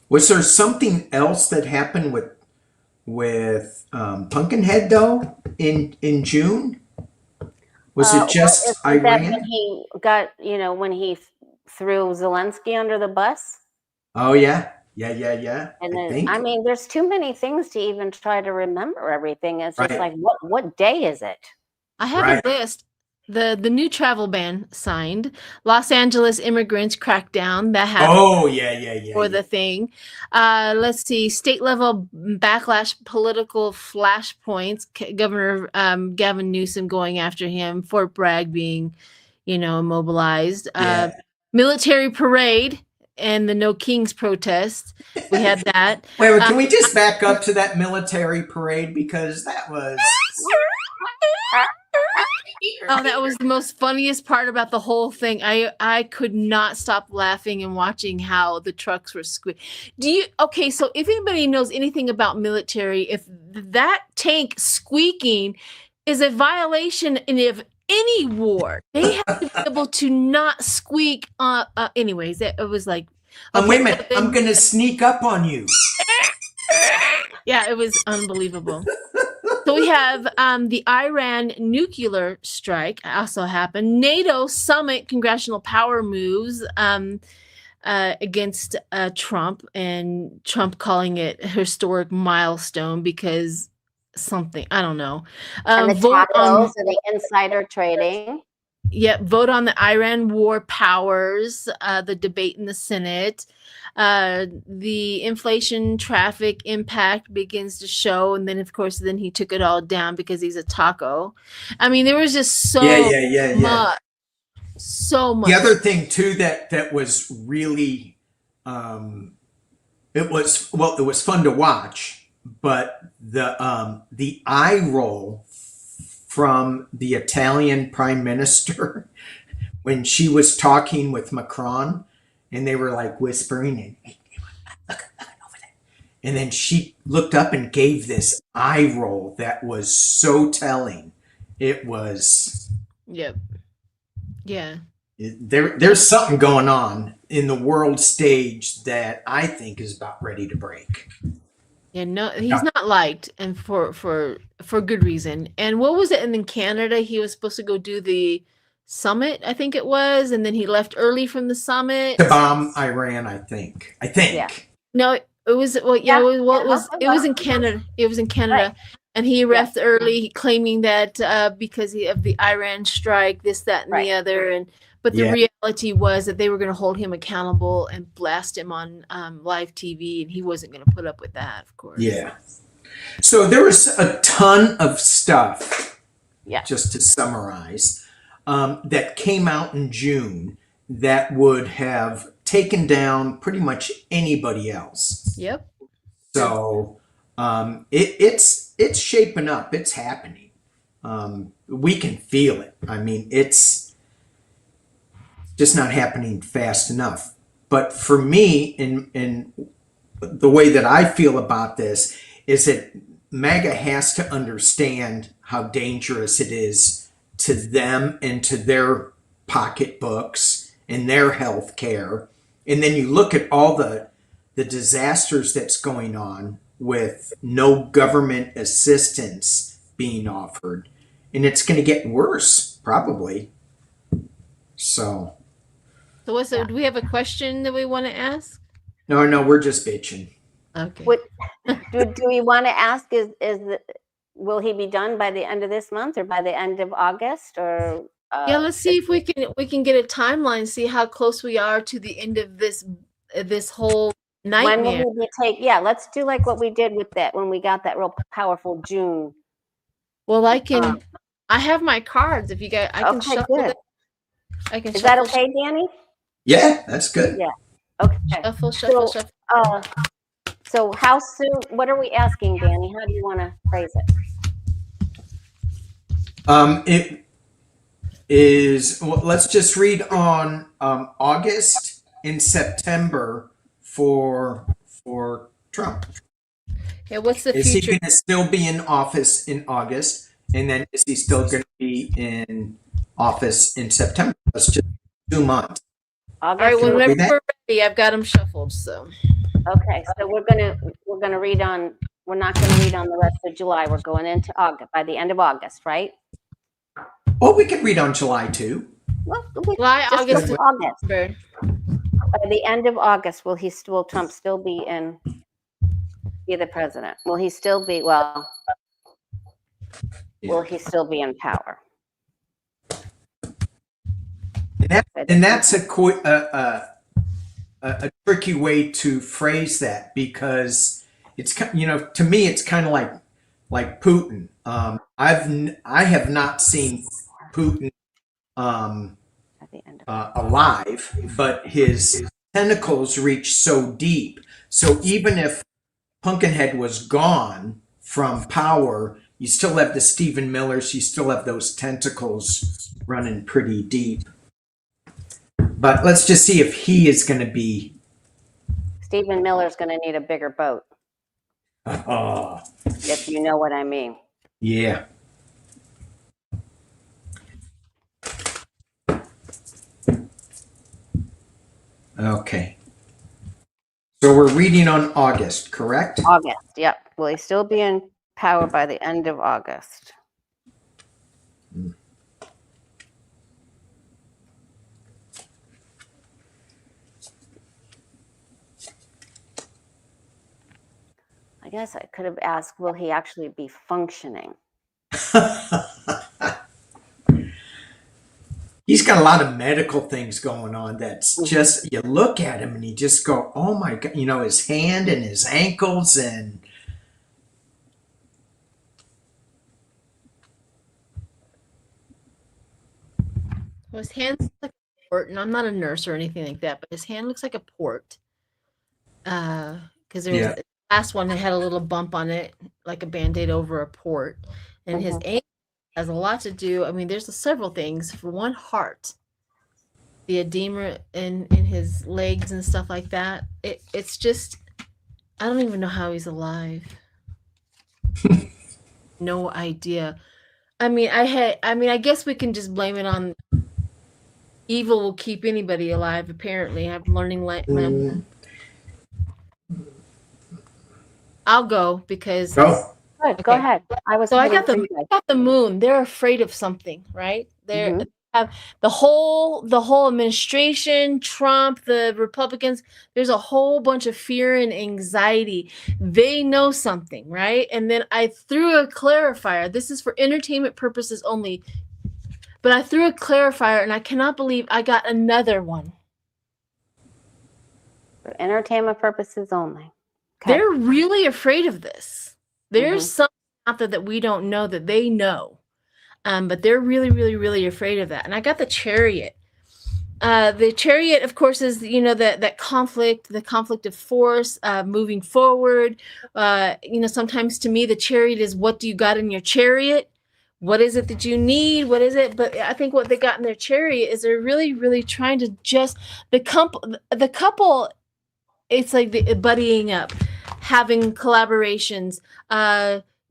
Speaker 1: Was there something else that happened with Pumpkinhead though in June? Was it just Iran?
Speaker 3: That when he got, when he threw Zelensky under the bus?
Speaker 1: Oh yeah.
Speaker 3: And then, I mean, there's too many things to even try to remember everything. It's just like, what day is it?
Speaker 2: I have a list. The new travel ban signed. Los Angeles immigrants crackdown that happened.
Speaker 1: Oh yeah.
Speaker 2: For the thing. Let's see. State level backlash, political flashpoints. Governor Gavin Newsom going after him. Fort Bragg being, immobilized. Military parade and the No Kings protest. We had that.
Speaker 1: Wait, can we just back up to that military parade, because that was.
Speaker 2: Oh, that was the most funniest part about the whole thing. I could not stop laughing and watching how the trucks were squeaked. So if anybody knows anything about military, if that tank squeaking is a violation of any war, they have to be able to not squeak. Anyways, it was like. Okay,
Speaker 1: wait a minute, I'm going to sneak up on you.
Speaker 2: Yeah, it was unbelievable. So we have the Iran nuclear strike also happened. NATO summit congressional power moves against Trump, and Trump calling it a historic milestone because something, I don't know.
Speaker 3: And the tacos and the insider trading.
Speaker 2: Yeah, vote on the Iran war powers, the debate in the Senate. The inflation traffic impact begins to show, and then of course he took it all down because he's a taco. I mean, there was just so much. So much.
Speaker 1: The other thing too that was really it was fun to watch, but the eye roll from the Italian prime minister when she was talking with Macron, and they were like whispering and look over there. And then she looked up and gave this eye roll that was so telling. It was
Speaker 2: Yep. Yeah.
Speaker 1: There's something going on in the world stage that I think is about ready to break.
Speaker 2: Yeah, no, he's not liked, and for good reason. And what was it? And in Canada, he was supposed to go do the summit, I think it was, and then he left early from the summit.
Speaker 1: To bomb Iran, I think.
Speaker 3: Yeah.
Speaker 2: No, it was well, yeah,
Speaker 3: Yeah,
Speaker 2: it was,
Speaker 3: yeah,
Speaker 2: it was in Canada. It was in Canada, and he left early, claiming that because of the Iran strike, this, that, and the other, and. But the reality was that they were going to hold him accountable and blast him on live TV, and he wasn't going to put up with that, of course.
Speaker 1: Yeah. So there was a ton of stuff,
Speaker 3: Yeah.
Speaker 1: just to summarize, that came out in June that would have taken down pretty much anybody else.
Speaker 2: Yep.
Speaker 1: So it's shaping up. It's happening. We can feel it. I mean, it's just not happening fast enough. But for me, in the way that I feel about this, is that MAGA has to understand how dangerous it is to them and to their pocketbooks and their health care. And then you look at all the disasters that's going on with no government assistance being offered. And it's going to get worse, probably. So
Speaker 2: what's do we have a question that we want to ask?
Speaker 1: No, we're just bitching.
Speaker 2: Okay.
Speaker 3: What do we want to ask? Will he be done by the end of this month or by the end of August? Or
Speaker 2: yeah, let's see if we can get a timeline. See how close we are to the end of this whole nightmare.
Speaker 3: When will we take? Yeah, let's do like what we did with that when we got that real powerful June.
Speaker 2: Well, I have my cards. If you guys, I can shuffle
Speaker 3: good.
Speaker 2: it. I can.
Speaker 3: Is that okay, Danny?
Speaker 1: Yeah, that's good.
Speaker 3: Yeah. Okay.
Speaker 2: Shuffle.
Speaker 3: So how soon? What are we asking, Danny? How do you want to phrase it?
Speaker 1: It is. Well, let's just read on August and September for Trump.
Speaker 2: Yeah. What's the
Speaker 1: is
Speaker 2: future?
Speaker 1: He going to still be in office in August, and then is he still going to be in office in September? That's just 2 months.
Speaker 2: All right. Whenever we're ready, I've got them shuffled. So.
Speaker 3: Okay, so we're gonna read on. We're not gonna read on the rest of July. We're going into August by the end of August, right?
Speaker 1: Well, we could read on July too.
Speaker 3: Well,
Speaker 2: July, August.
Speaker 3: By the end of August, will Trump still be the president? Will he still be? Well, will he still be in power?
Speaker 1: And that's a tricky way to phrase that, because it's, to me it's kind of like Putin. I have not seen Putin alive, but his tentacles reach so deep. So even if Pumpkinhead was gone from power, you still have the Stephen Millers. You still have those tentacles running pretty deep. But let's just see if he is going to be.
Speaker 3: Stephen Miller's going to need a bigger boat. If you know what I mean.
Speaker 1: Yeah. Okay. So we're reading on August, correct?
Speaker 3: August, yep. Will he still be in power by the end of August? I guess I could have asked, will he actually be functioning?
Speaker 1: He's got a lot of medical things going on that's just, you look at him and you just go, oh my God, his hand and his ankles and.
Speaker 2: Well, his hand looks like a port, and I'm not a nurse or anything like that, but his hand looks like a port. Because there was the last one that had a little bump on it, like a Band-Aid over a port. And his ankle has a lot to do. I mean, there's several things. For one, heart. The edema in his legs and stuff like that. It's just, I don't even know how he's alive. No idea. I mean, I guess we can just blame it on evil will keep anybody alive. Apparently, I'm learning.
Speaker 1: Mm,
Speaker 2: I'll go because
Speaker 1: go.
Speaker 3: Good, go
Speaker 2: okay.
Speaker 3: ahead. I was
Speaker 2: So
Speaker 3: waiting for you guys.
Speaker 2: I got the moon. They're afraid of something, right? They're
Speaker 3: Mhm.
Speaker 2: have the whole administration, Trump, the Republicans. There's a whole bunch of fear and anxiety. They know something, right? And then I threw a clarifier. This is for entertainment purposes only. But I threw a clarifier, and I cannot believe I got another one.
Speaker 3: For entertainment purposes only. Okay.
Speaker 2: They're really afraid of this. There's
Speaker 3: Mhm.
Speaker 2: something out there that we don't know that they know. But they're really, really, really afraid of that. And I got the Chariot. The Chariot, of course, is, you know, that conflict, the conflict of force, moving forward. You know, sometimes to me, the Chariot is, what do you got in your chariot? What is it that you need? What is it? But I think what they got in their chariot is they're really, really trying to just the couple. It's like the buddying up, having collaborations,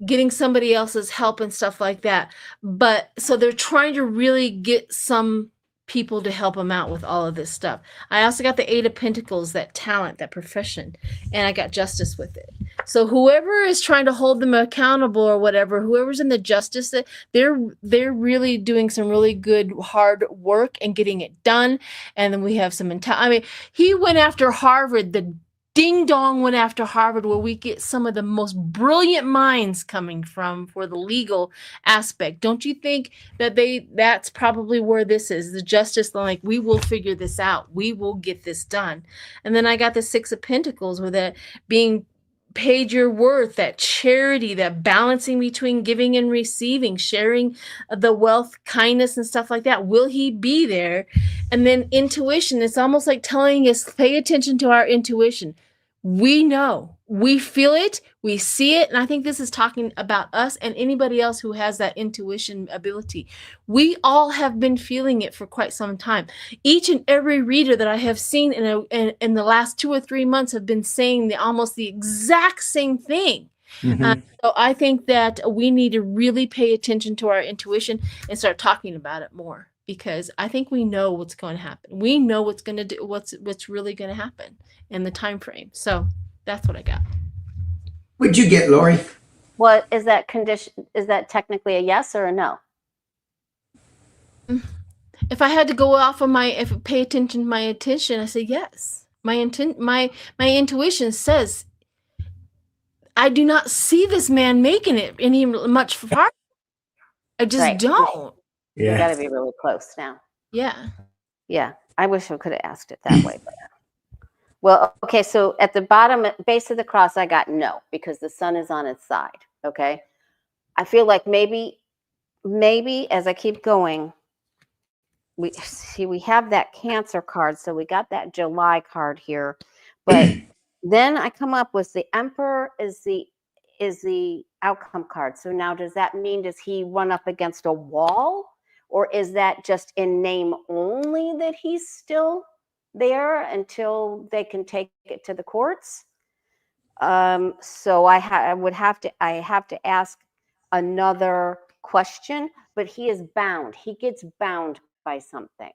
Speaker 2: getting somebody else's help and stuff like that. But so they're trying to really get some people to help them out with all of this stuff. I also got the Eight of Pentacles, that talent, that profession, and I got Justice with it. So whoever is trying to hold them accountable or whatever, whoever's in the justice, they're really doing some really good hard work and getting it done. And then we have some I mean, he went after Harvard, the ding dong went after Harvard, where we get some of the most brilliant minds coming from for the legal aspect. Don't you think that that's probably where this is, the justice, like, we will figure this out, we will get this done. And then I got the Six of Pentacles, with that being paid your worth, that charity, that balancing between giving and receiving, sharing the wealth, kindness, and stuff like that. Will he be there? And then intuition, it's almost like telling us, pay attention to our intuition. We know, we feel it, we see it. And I think this is talking about us and anybody else who has that intuition ability. We all have been feeling it for quite some time. Each and every reader that I have seen in the last 2 or 3 months have been saying almost the exact same thing.
Speaker 1: Mm-hmm.
Speaker 2: So I think that we need to really pay attention to our intuition and start talking about it more, because I think we know what's going to happen. We know what's going to do, what's really going to happen in the time frame. So that's what I got.
Speaker 1: What'd you get, Lori?
Speaker 3: What is that condition? Is that technically a yes or a no?
Speaker 2: If I had to go off of pay attention to my intuition, I say yes. My intuition says I do not see this man making it any much farther. I just don't.
Speaker 3: Yeah. You got to be really close now.
Speaker 2: Yeah.
Speaker 3: Yeah. I wish I could have asked it that way. But well, okay. So at the bottom, base of the cross, I got no, because the sun is on its side. Okay. I feel like maybe as I keep going, we have that Cancer card. So we got that July card here, but then I come up with the Emperor is the outcome card. So now, does that mean, does he run up against a wall, or is that just in name only that he's still there until they can take it to the courts? So I have to ask another question, but he is bound. He gets bound by something.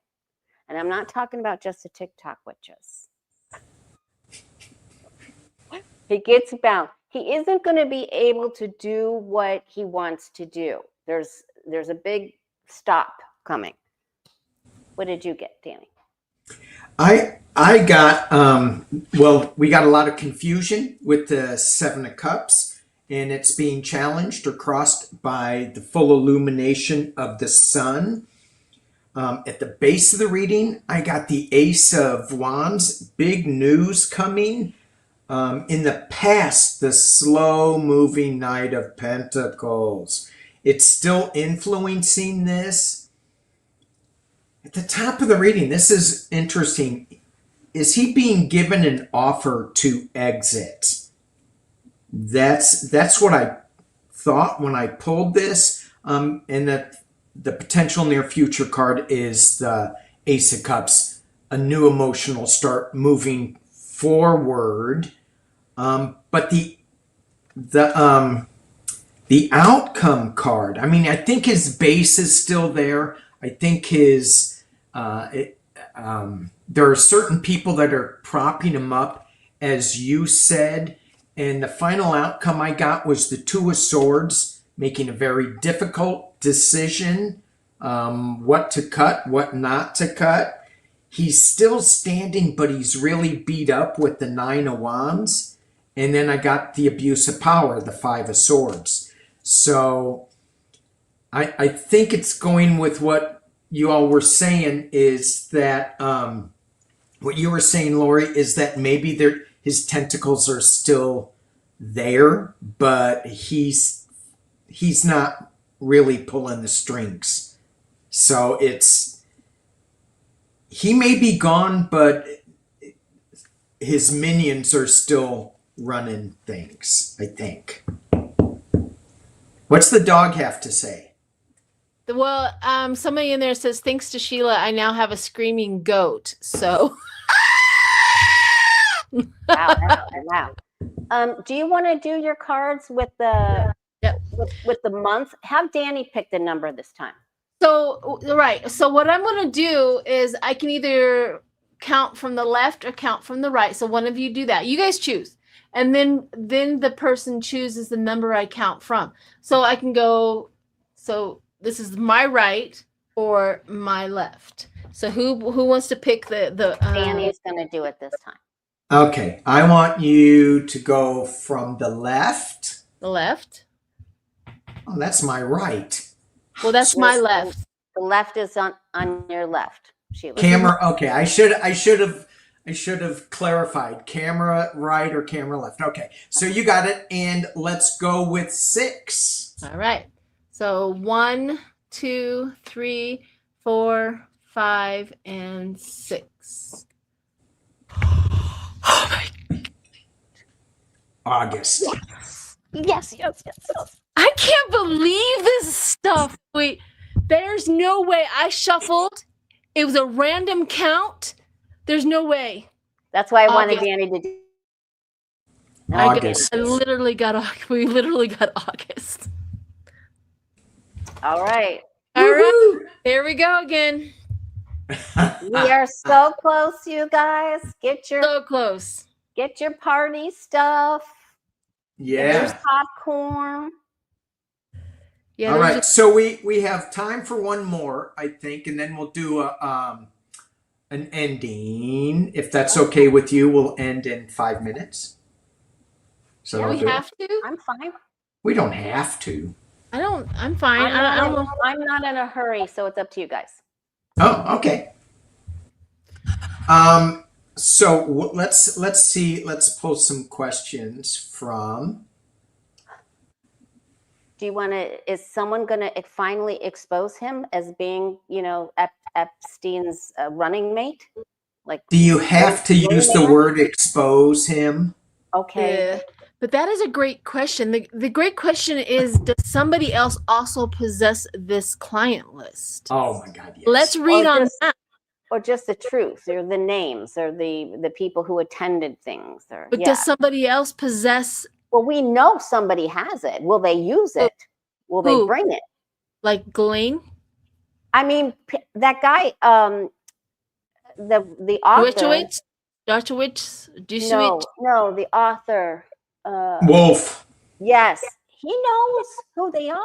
Speaker 3: And I'm not talking about just the TikTok witches. He gets bound. He isn't going to be able to do what he wants to do. There's a big stop coming. What did you get, Danny?
Speaker 1: I got well, we got a lot of confusion with the Seven of Cups, and it's being challenged or crossed by the full illumination of the sun. At the base of the reading, I got the Ace of Wands, big news coming. In the past, the slow-moving Knight of Pentacles. It's still influencing this. At the top of the reading, this is interesting. Is he being given an offer to exit? That's what I thought when I pulled this. And that the potential near future card is the Ace of Cups, a new emotional start moving forward. But the The outcome card. I mean, I think his base is still there. I think his there are certain people that are propping him up, as you said. And the final outcome I got was the Two of Swords, making a very difficult decision, what to cut, what not to cut. He's still standing, but he's really beat up with the Nine of Wands. And then I got the abuse of power, the Five of Swords. So I think it's going with what you all were saying, is that what you were saying, Lori, is that maybe his tentacles are still there, but he's not really pulling the strings. So he may be gone, but his minions are still running things, I think. What's the dog have to say?
Speaker 2: Well, somebody in there says, thanks to Sheila, I now have a screaming goat. So.
Speaker 3: Wow. Do you want to do your cards with the with the month? Have Danny pick the number this time.
Speaker 2: So, right. So what I'm going to do is I can either count from the left or count from the right. So one of you do that. You guys choose. And then the person chooses the number I count from. So I can go, so this is my right or my left. So who wants to pick the
Speaker 3: Danny's going to do it this time.
Speaker 1: Okay, I want you to go from the left.
Speaker 2: The left?
Speaker 1: Oh, that's my right.
Speaker 2: Well, that's my left.
Speaker 3: The left is on your left, Sheila.
Speaker 1: Camera. Okay, I should have clarified. Camera right or camera left. Okay, so you got it, and let's go with 6.
Speaker 2: All right. So 1, 2, 3, 4, 5, and 6.
Speaker 1: Oh my. August.
Speaker 3: Yes.
Speaker 2: I can't believe this stuff. Wait, there's no way. I shuffled. It was a random count. There's no way.
Speaker 3: That's why I wanted Danny to do.
Speaker 1: August.
Speaker 2: We literally got August.
Speaker 3: All right.
Speaker 2: All right. Here we go again.
Speaker 3: We are so close, you guys.
Speaker 2: So close.
Speaker 3: Get your party stuff.
Speaker 1: Yeah.
Speaker 3: Get your popcorn.
Speaker 2: Yeah.
Speaker 1: All right. So we have time for one more, I think, and then we'll do an ending. If that's okay with you, we'll end in 5 minutes. So
Speaker 2: yeah, we have to.
Speaker 3: I'm fine.
Speaker 1: We don't have to.
Speaker 2: I'm fine.
Speaker 3: I'm not in a hurry, so it's up to you guys.
Speaker 1: Oh, okay. So let's see. Let's post some questions from.
Speaker 3: Do you want to? Is someone going to finally expose him as being, Epstein's running mate? Like,
Speaker 1: do you have to use the word expose him?
Speaker 3: Okay.
Speaker 2: Yeah. But that is a great question. The great question is, does somebody else also possess this client list?
Speaker 1: Oh my God, yes.
Speaker 2: Let's read on that.
Speaker 3: Or just the truth, or the names, or the people who attended things.
Speaker 2: But does somebody else possess?
Speaker 3: Well, we know somebody has it. Will they use it? Will they bring it?
Speaker 2: Like Glenn?
Speaker 3: I mean, that guy, the author.
Speaker 2: Dershowitz?
Speaker 3: No, the author.
Speaker 1: Wolf.
Speaker 3: Yes, he knows who they are.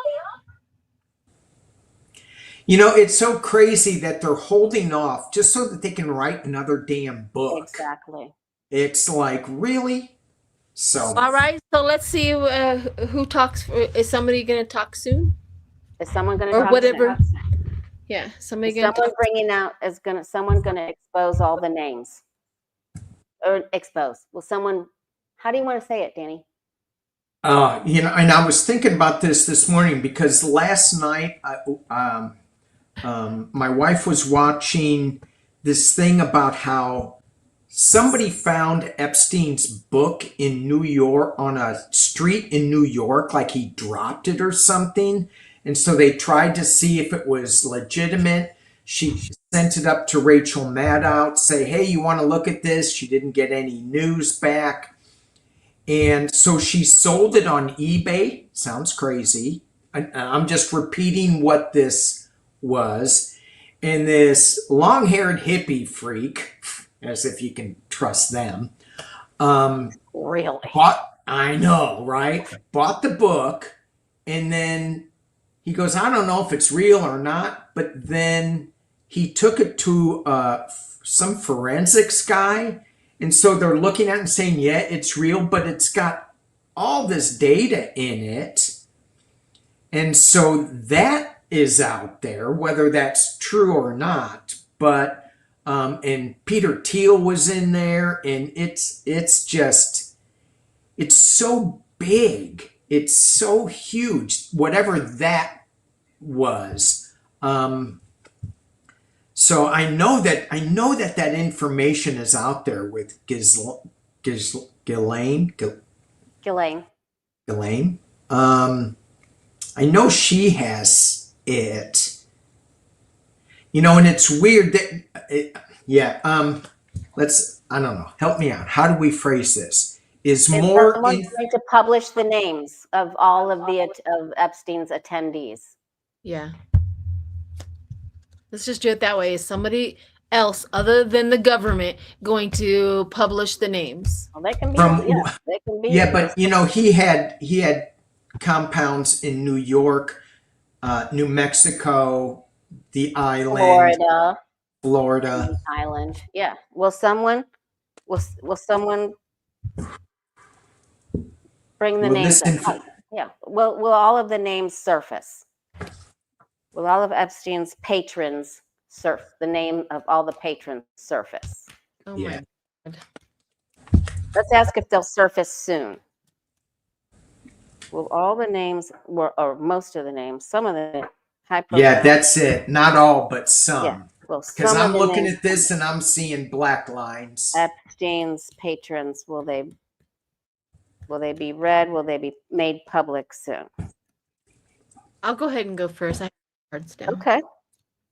Speaker 1: It's so crazy that they're holding off just so that they can write another damn book.
Speaker 3: Exactly.
Speaker 1: It's like, really? So.
Speaker 2: All right. So let's see who talks. Is somebody going to talk soon?
Speaker 3: Is someone going to talk
Speaker 2: or whatever?
Speaker 3: soon?
Speaker 2: Yeah, somebody going to.
Speaker 3: Someone's going to expose all the names. Or expose. Well, someone. How do you want to say it, Danny?
Speaker 1: And I was thinking about this morning because last night, my wife was watching this thing about how somebody found Epstein's book in New York, on a street in New York, like he dropped it or something. And so they tried to see if it was legitimate. She sent it up to Rachel Maddow, say, hey, you want to look at this? She didn't get any news back. And so she sold it on eBay. Sounds crazy. I'm just repeating what this was. And this long-haired hippie freak, as if you can trust them,
Speaker 3: Really?
Speaker 1: I know, right? Bought the book, and then he goes, I don't know if it's real or not, but then he took it to some forensics guy, and so they're looking at it and saying, yeah, it's real, but it's got all this data in it. And so that is out there, whether that's true or not. But and Peter Thiel was in there, and it's just, it's so big, it's so huge, whatever that was. So I know that information is out there with Ghislaine.
Speaker 3: Ghislaine.
Speaker 1: I know she has it. You know, and it's weird that let's, I don't know, help me out. How do we phrase this? Is more
Speaker 3: someone's going to publish the names of all of of Epstein's attendees.
Speaker 2: Yeah. Let's just do it that way. Is somebody else other than the government going to publish the names?
Speaker 3: Well, they can be. They can be.
Speaker 1: Yeah, but you know, he had compounds in New York, New Mexico, the island, Florida,
Speaker 3: island. Yeah. Will someone bring the names up? Yeah. Will all of the names surface? Will all of Epstein's patrons the name of all the patrons surface?
Speaker 2: Oh my God.
Speaker 3: Let's ask if they'll surface soon. Will all the names, or most of the names, some of the
Speaker 1: yeah, that's it. Not all, but some.
Speaker 3: Yeah. Well,
Speaker 1: because I'm looking at this and I'm seeing black lines.
Speaker 3: Epstein's patrons, will they be read? Will they be made public soon?
Speaker 2: I'll go ahead and go first. I have cards down.
Speaker 3: Okay.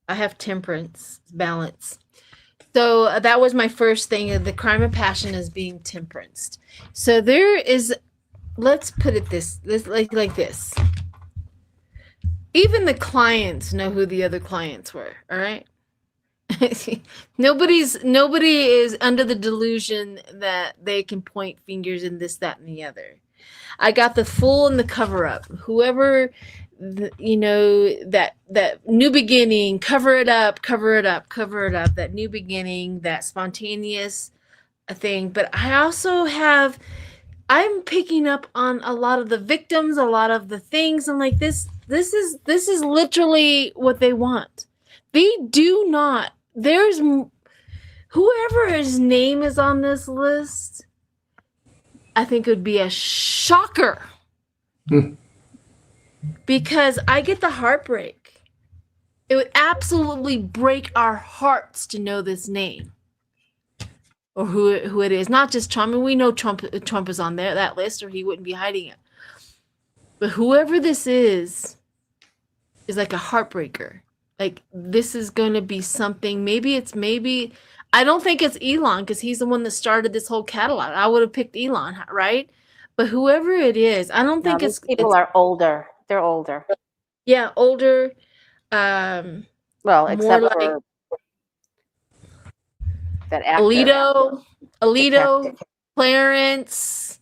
Speaker 2: I have temperance, balance. So that was my first thing. The crime of passion is being temperanced. So there is, let's put it like this. Even the clients know who the other clients were. All right. Nobody is under the delusion that they can point fingers in this, that, and the other. I got the full and the cover up. Whoever, you know, that new beginning, cover it up, that new beginning, that spontaneous thing. But I also I'm picking up on a lot of the victims, a lot of the things. I'm like, this is literally what they want. They do not. There's whoever his name is on this list, I think it would be a shocker. Because I get the heartbreak. It would absolutely break our hearts to know this name. Or who it is. Not just Trump. And we know Trump is on that list, or he wouldn't be hiding it. But whoever this is like a heartbreaker. Like, this is going to be something. Maybe I don't think it's Elon, because he's the one that started this whole catalog. I would have picked Elon, right? But whoever it is, I don't think
Speaker 3: people are older. They're older.
Speaker 2: Yeah, older.
Speaker 3: Well, except
Speaker 2: more
Speaker 3: for that actor.
Speaker 2: Alito, Clarence.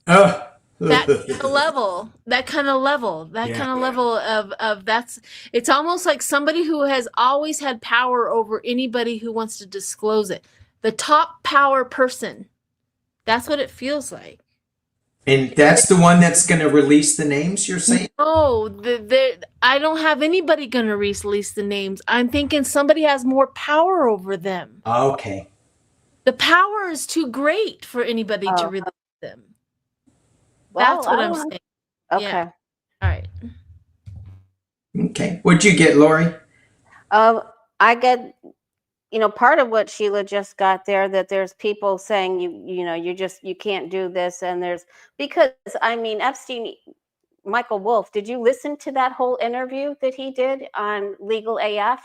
Speaker 2: That kind of level of that's, it's almost like somebody who has always had power over anybody who wants to disclose it. The top power person. That's what it feels like.
Speaker 1: And that's the one that's going to release the names, you're saying?
Speaker 2: No, I don't have anybody going to release the names. I'm thinking somebody has more power over them.
Speaker 1: Okay.
Speaker 2: The power is too great for anybody to release them. That's what I'm saying.
Speaker 3: Okay.
Speaker 2: Yeah. All right.
Speaker 1: Okay. What'd you get, Lori?
Speaker 3: I get, part of what Sheila just got there, that there's people saying you can't do this, and because Epstein, Michael Wolff, did you listen to that whole interview that he did on Legal AF?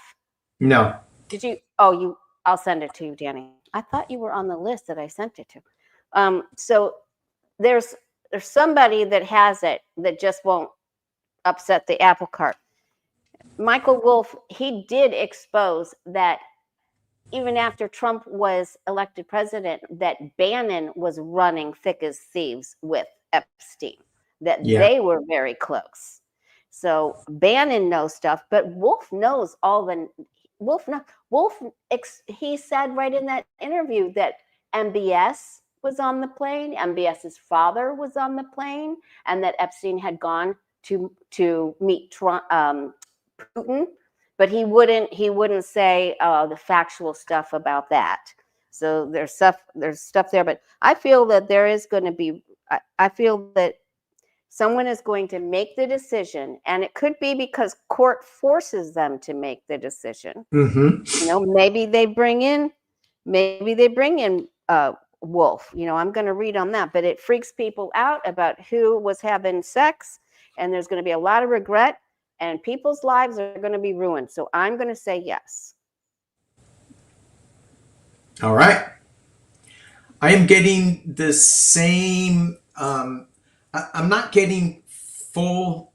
Speaker 1: No.
Speaker 3: Did you? Oh, I'll send it to you, Danny. I thought you were on the list that I sent it to. So there's there's somebody that has it that just won't upset the apple cart. Michael Wolff, he did expose that even after Trump was elected president, that Bannon was running thick as thieves with Epstein, that they were very close. So Bannon knows stuff, but Wolff knows all the he said right in that interview that MBS was on the plane, MBS's father was on the plane, and that Epstein had gone to meet Putin, but he wouldn't say the factual stuff about that. So there's stuff there, but I feel that there is going to be. I feel that someone is going to make the decision, and it could be because court forces them to make the decision.
Speaker 1: Mm-hmm.
Speaker 3: You know, maybe they bring in Wolff. You know, I'm going to read on that, but it freaks people out about who was having sex, and there's going to be a lot of regret, and people's lives are going to be ruined. So I'm going to say yes.
Speaker 1: All right. I am getting the same. I'm not getting full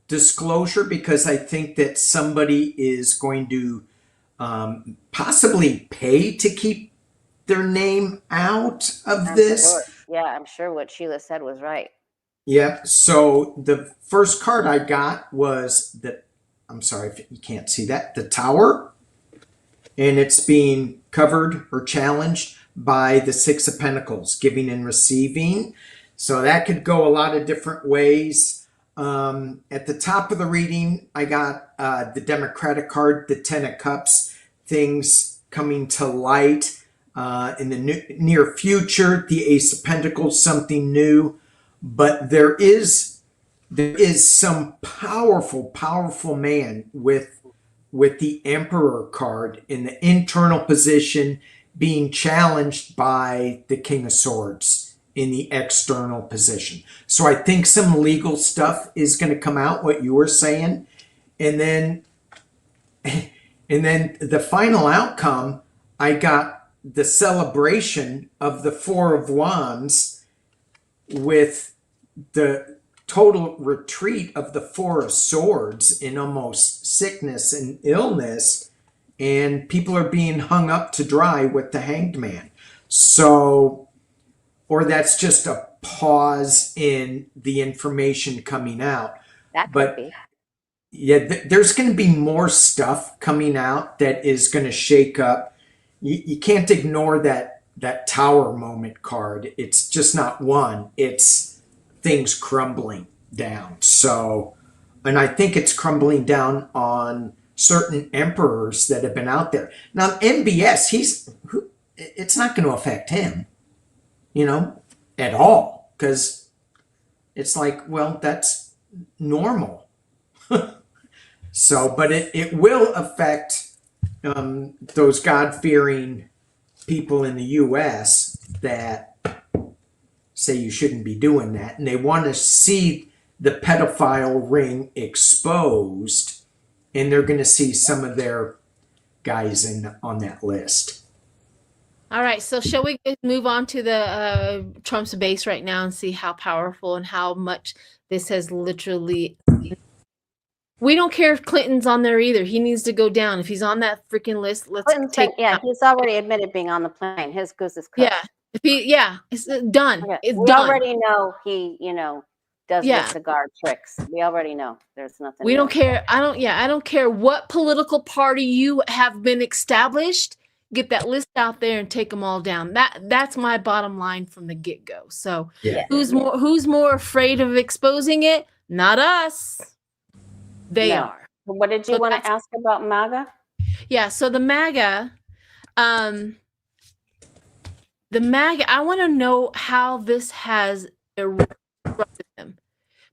Speaker 1: disclosure because I think that somebody is going to possibly pay to keep their name out of this.
Speaker 3: Sure. Yeah, I'm sure what Sheila said was right.
Speaker 1: Yep. So the first card I got was I'm sorry if you can't see that, the Tower. And it's being covered or challenged by the Six of Pentacles, giving and receiving. So that could go a lot of different ways. At the top of the reading, I got the Democratic card, the Ten of Cups, things coming to light in the near future, the Ace of Pentacles, something new. But there is some powerful man with the Emperor card in the internal position being challenged by the King of Swords in the external position. So I think some legal stuff is going to come out, what you were saying. And then the final outcome, I got the celebration of the Four of Wands with the total retreat of the Four of Swords in almost sickness and illness, and people are being hung up to dry with the Hanged Man. So, or that's just a pause in the information coming out.
Speaker 3: That could be.
Speaker 1: Yeah, there's going to be more stuff coming out that is going to shake up. You can't ignore that Tower moment card. It's just not one. It's things crumbling down. So, and I think it's crumbling down on certain emperors that have been out there. Now, MBS, it's not going to affect him, at all, because it's like, well, that's normal. So, but it will affect those God-fearing people in the U.S. that say you shouldn't be doing that, and they want to see the pedophile ring exposed, and they're going to see some of their guys on that list.
Speaker 2: All right, so shall we move on to the Trump's base right now and see how powerful and how much this has literally... We don't care if Clinton's on there either. He needs to go down. If he's on that freaking list, let's take him out.
Speaker 3: He's already admitted being on the plane. His goose is cooked.
Speaker 2: It's done.
Speaker 3: Okay.
Speaker 2: It's
Speaker 3: we
Speaker 2: done.
Speaker 3: already know he, does the cigar tricks. We already know. There's nothing.
Speaker 2: We don't care. I don't care what political party you have been established. Get that list out there and take them all down. That's my bottom line from the get-go. So who's more afraid of exposing it? Not us. They are.
Speaker 3: What did you want to ask about MAGA?
Speaker 2: Yeah, so the MAGA, I want to know how this has erupted them.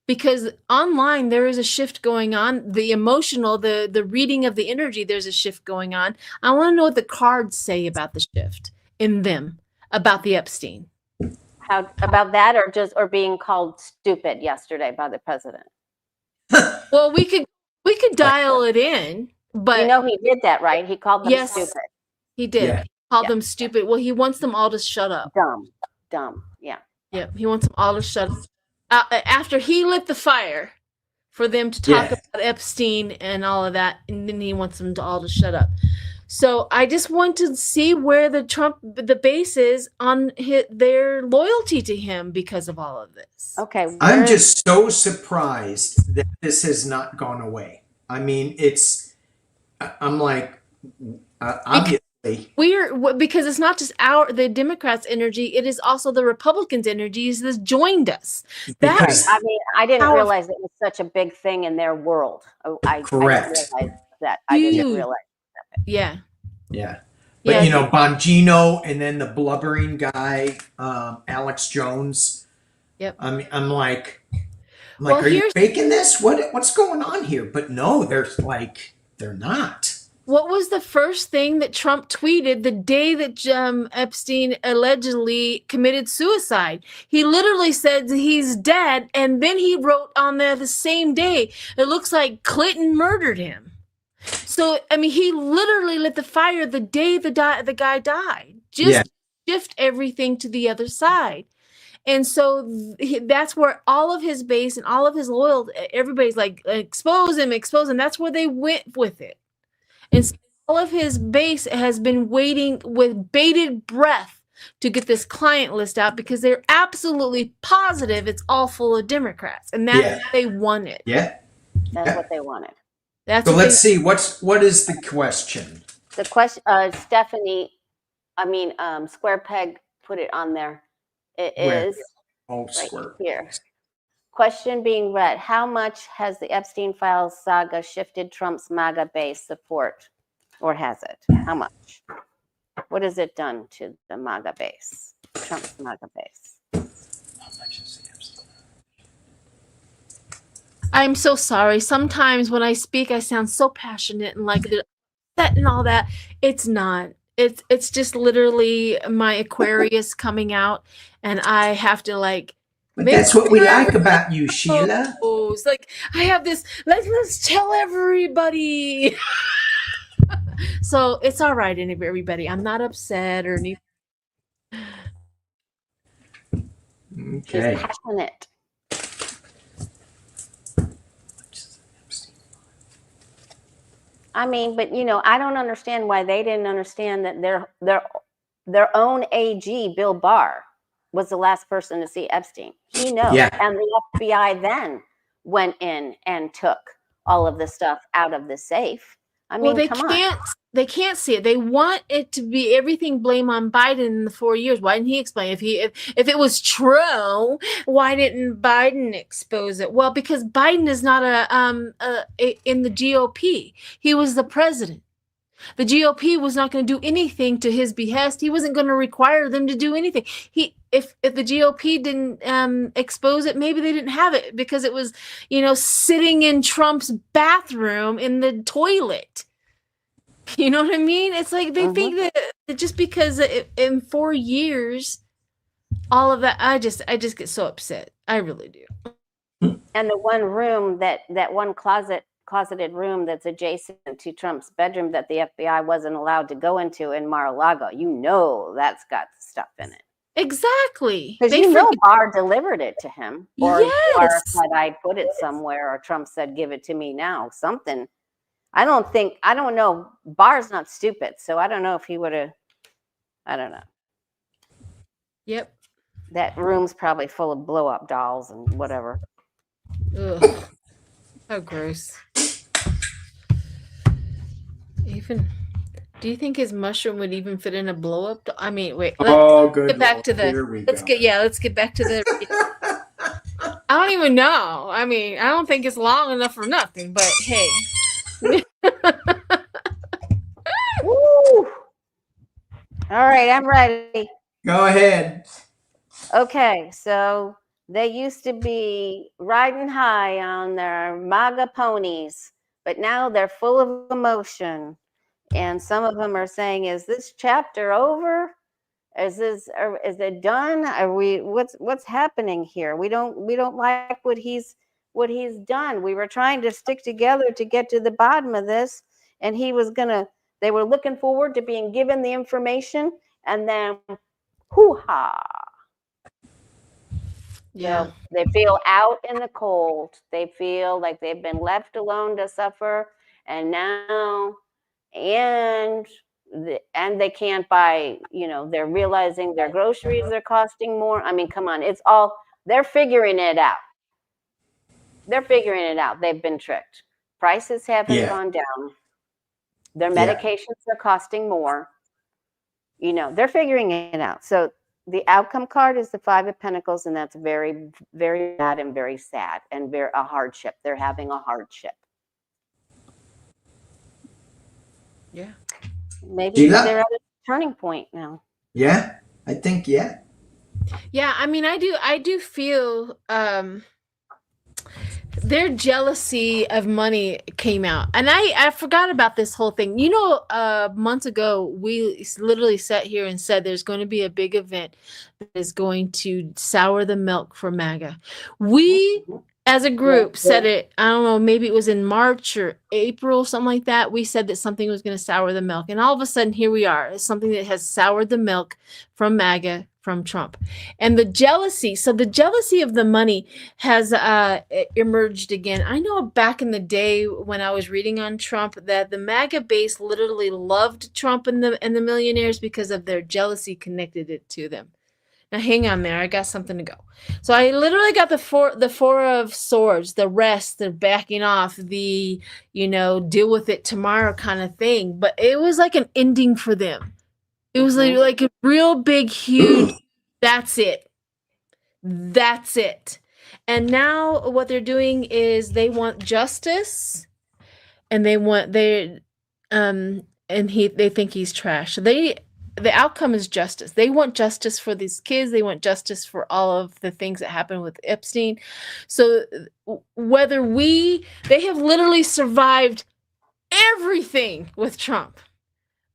Speaker 2: Because online, there is a shift going on. The emotional, the reading of the energy, there's a shift going on. I want to know what the cards say about the shift in them, about the Epstein.
Speaker 3: How about that, or being called stupid yesterday by the president?
Speaker 2: Well, we could dial it in, but
Speaker 3: he did that, right? He called them stupid.
Speaker 2: He did.
Speaker 1: Yeah.
Speaker 2: He called them stupid. Well, he wants them all to shut up.
Speaker 3: Dumb. Yeah.
Speaker 2: Yeah, he wants them all to shut up. after he lit the fire for them to talk about Epstein and all of that, and then he wants them to all to shut up. So I just want to see where the base is on their loyalty to him because of all of this.
Speaker 3: Okay.
Speaker 1: I'm just so surprised that this has not gone away. I mean, I'm like, obviously.
Speaker 2: Because it's not just the Democrats' energy, it is also the Republicans' energies that's joined us.
Speaker 3: I mean, I didn't realize it was such a big thing in their world.
Speaker 1: Correct.
Speaker 3: I didn't realize that. I didn't realize that.
Speaker 2: Yeah.
Speaker 1: Yeah. But, you know, Bongino and then the blubbering guy, Alex Jones.
Speaker 2: Yep.
Speaker 1: I'm like, are you faking this? What's going on here? But no, they're not.
Speaker 2: What was the first thing that Trump tweeted the day that Epstein allegedly committed suicide? He literally said he's dead, and then he wrote on there the same day, it looks like Clinton murdered him. So, I mean, he literally lit the fire the day the guy died. Just shift everything to the other side. And so that's where all of his base and all of his loyalty, everybody's like, expose him. That's where they went with it. And so all of his base has been waiting with bated breath to get this client list out because they're absolutely positive it's all full of Democrats. And that's what they wanted.
Speaker 3: Yeah. That's what they wanted.
Speaker 1: So let's see. What is the question?
Speaker 3: The question, Stephanie, Square Peg put it on there. It is right here. Question being read: how much has the Epstein Files saga shifted Trump's MAGA base support, or has it? How much? What has it done to the MAGA base, Trump's MAGA base?
Speaker 1: How much is the Epstein?
Speaker 2: I'm so sorry. Sometimes when I speak, I sound so passionate and like that and all that. It's not. It's just literally my Aquarius coming out, and I have to like.
Speaker 1: But that's what we like about you, Sheila.
Speaker 2: Oh, it's like I have this. Let's tell everybody. So it's all right, everybody. I'm not upset or anything.
Speaker 1: Okay.
Speaker 3: She's passionate. I mean, but you know, I don't understand why they didn't understand that their own AG, Bill Barr, was the last person to see Epstein. He knows. Yeah. And the FBI then went in and took all of the stuff out of the safe. I mean,
Speaker 2: they can't see it. They want it to be everything blame on Biden in the 4 years. Why didn't he explain? If it was true, why didn't Biden expose it? Well, because Biden is not in the GOP. He was the president. The GOP was not going to do anything to his behest. He wasn't going to require them to do anything. If the GOP didn't expose it, maybe they didn't have it because it was, sitting in Trump's bathroom in the toilet. You know what I mean? It's like they think that just because in 4 years, all of that, I just get so upset. I really do.
Speaker 3: And the one room that one closeted room that's adjacent to Trump's bedroom that the FBI wasn't allowed to go into in Mar-a-Lago, that's got stuff in it.
Speaker 2: Exactly.
Speaker 3: Because Barr delivered it to him. Or Barr said, I put it somewhere, or Trump said, give it to me now. Something. I don't know. Barr's not stupid, so I don't know if he would have, I don't know.
Speaker 2: Yep.
Speaker 3: That room's probably full of blow-up dolls and whatever.
Speaker 2: Ugh. How gross. Do you think his mushroom would even fit in a blow up? I mean, wait. Let's get back to the. Let's get back to the. I don't even know. I mean, I don't think it's long enough for nothing. But hey.
Speaker 3: Woo! All right, I'm ready.
Speaker 1: Go ahead.
Speaker 3: Okay, so they used to be riding high on their MAGA ponies, but now they're full of emotion. And some of them are saying, is this chapter over? Is it done? What's happening here? We don't like what he's done. We were trying to stick together to get to the bottom of this, and they were looking forward to being given the information, and then hoo-ha.
Speaker 2: Yeah.
Speaker 3: So they feel out in the cold. They feel like they've been left alone to suffer, and now, and they can't buy. They're realizing their groceries are costing more. I mean, come on, it's all they're figuring it out. They're figuring it out. They've been tricked. Prices haven't gone down. Their medications are costing more. They're figuring it out. So the outcome card is the Five of Pentacles, and that's very, very bad and very sad and a hardship. They're having a hardship.
Speaker 2: Yeah.
Speaker 3: Maybe
Speaker 1: Sheila?
Speaker 3: they're at a turning point now.
Speaker 1: Yeah, I think, yeah.
Speaker 2: Yeah, I mean, I do feel their jealousy of money came out, and I forgot about this whole thing. Months ago, we literally sat here and said there's going to be a big event that is going to sour the milk for MAGA. We, as a group, said it. I don't know, maybe it was in March or April, something like that. We said that something was going to sour the milk, and all of a sudden, here we are. It's something that has soured the milk from MAGA, from Trump. And the jealousy of the money has emerged again. I know back in the day when I was reading on Trump that the MAGA base literally loved Trump and the millionaires because of their jealousy connected it to them. Now hang on there, I got something to go. So I literally got the four of swords, the rest, the backing off, the deal with it tomorrow kind of thing. But it was like an ending for them. It was like a real big, huge, that's it. That's it. And now what they're doing is they want justice, and they think he's trash. The outcome is justice. They want justice for these kids. They want justice for all of the things that happened with Epstein. So they have literally survived everything with Trump.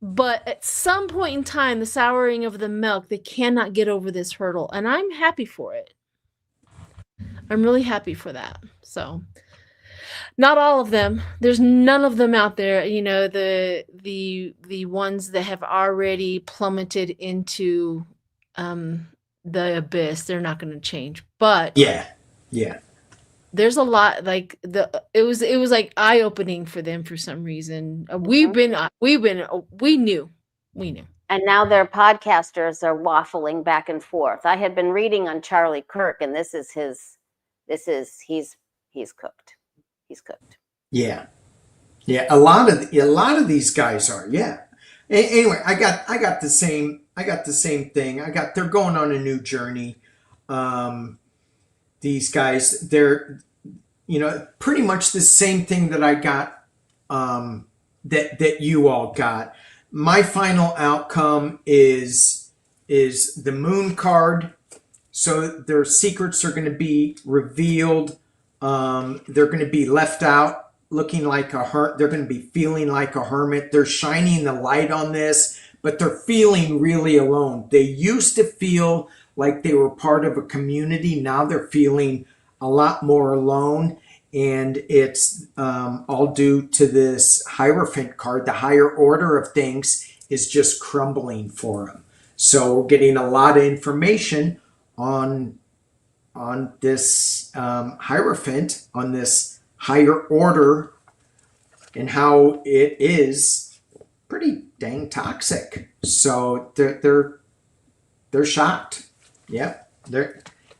Speaker 2: But at some point in time, the souring of the milk, they cannot get over this hurdle. And I'm happy for it. I'm really happy for that. So not all of them. There's none of them out there, the ones that have already plummeted into the abyss. They're not going to change. But
Speaker 1: yeah.
Speaker 2: There's a lot, like it was like eye-opening for them for some reason. We knew.
Speaker 3: And now their podcasters are waffling back and forth. I had been reading on Charlie Kirk, and he's cooked. He's cooked.
Speaker 1: Yeah. A lot of these guys are. Yeah. Anyway, I got the same thing. They're going on a new journey. These guys, they're pretty much the same thing that I got, that you all got. My final outcome is the Moon card. So their secrets are going to be revealed. They're going to be left out looking like they're going to be feeling like a hermit. They're shining the light on this, but they're feeling really alone. They used to feel like they were part of a community. Now they're feeling a lot more alone. And it's all due to this Hierophant card. The higher order of things is just crumbling for them. So we're getting a lot of information on this Hierophant, on this higher order, and how it is pretty dang toxic. So they're shocked. Yep.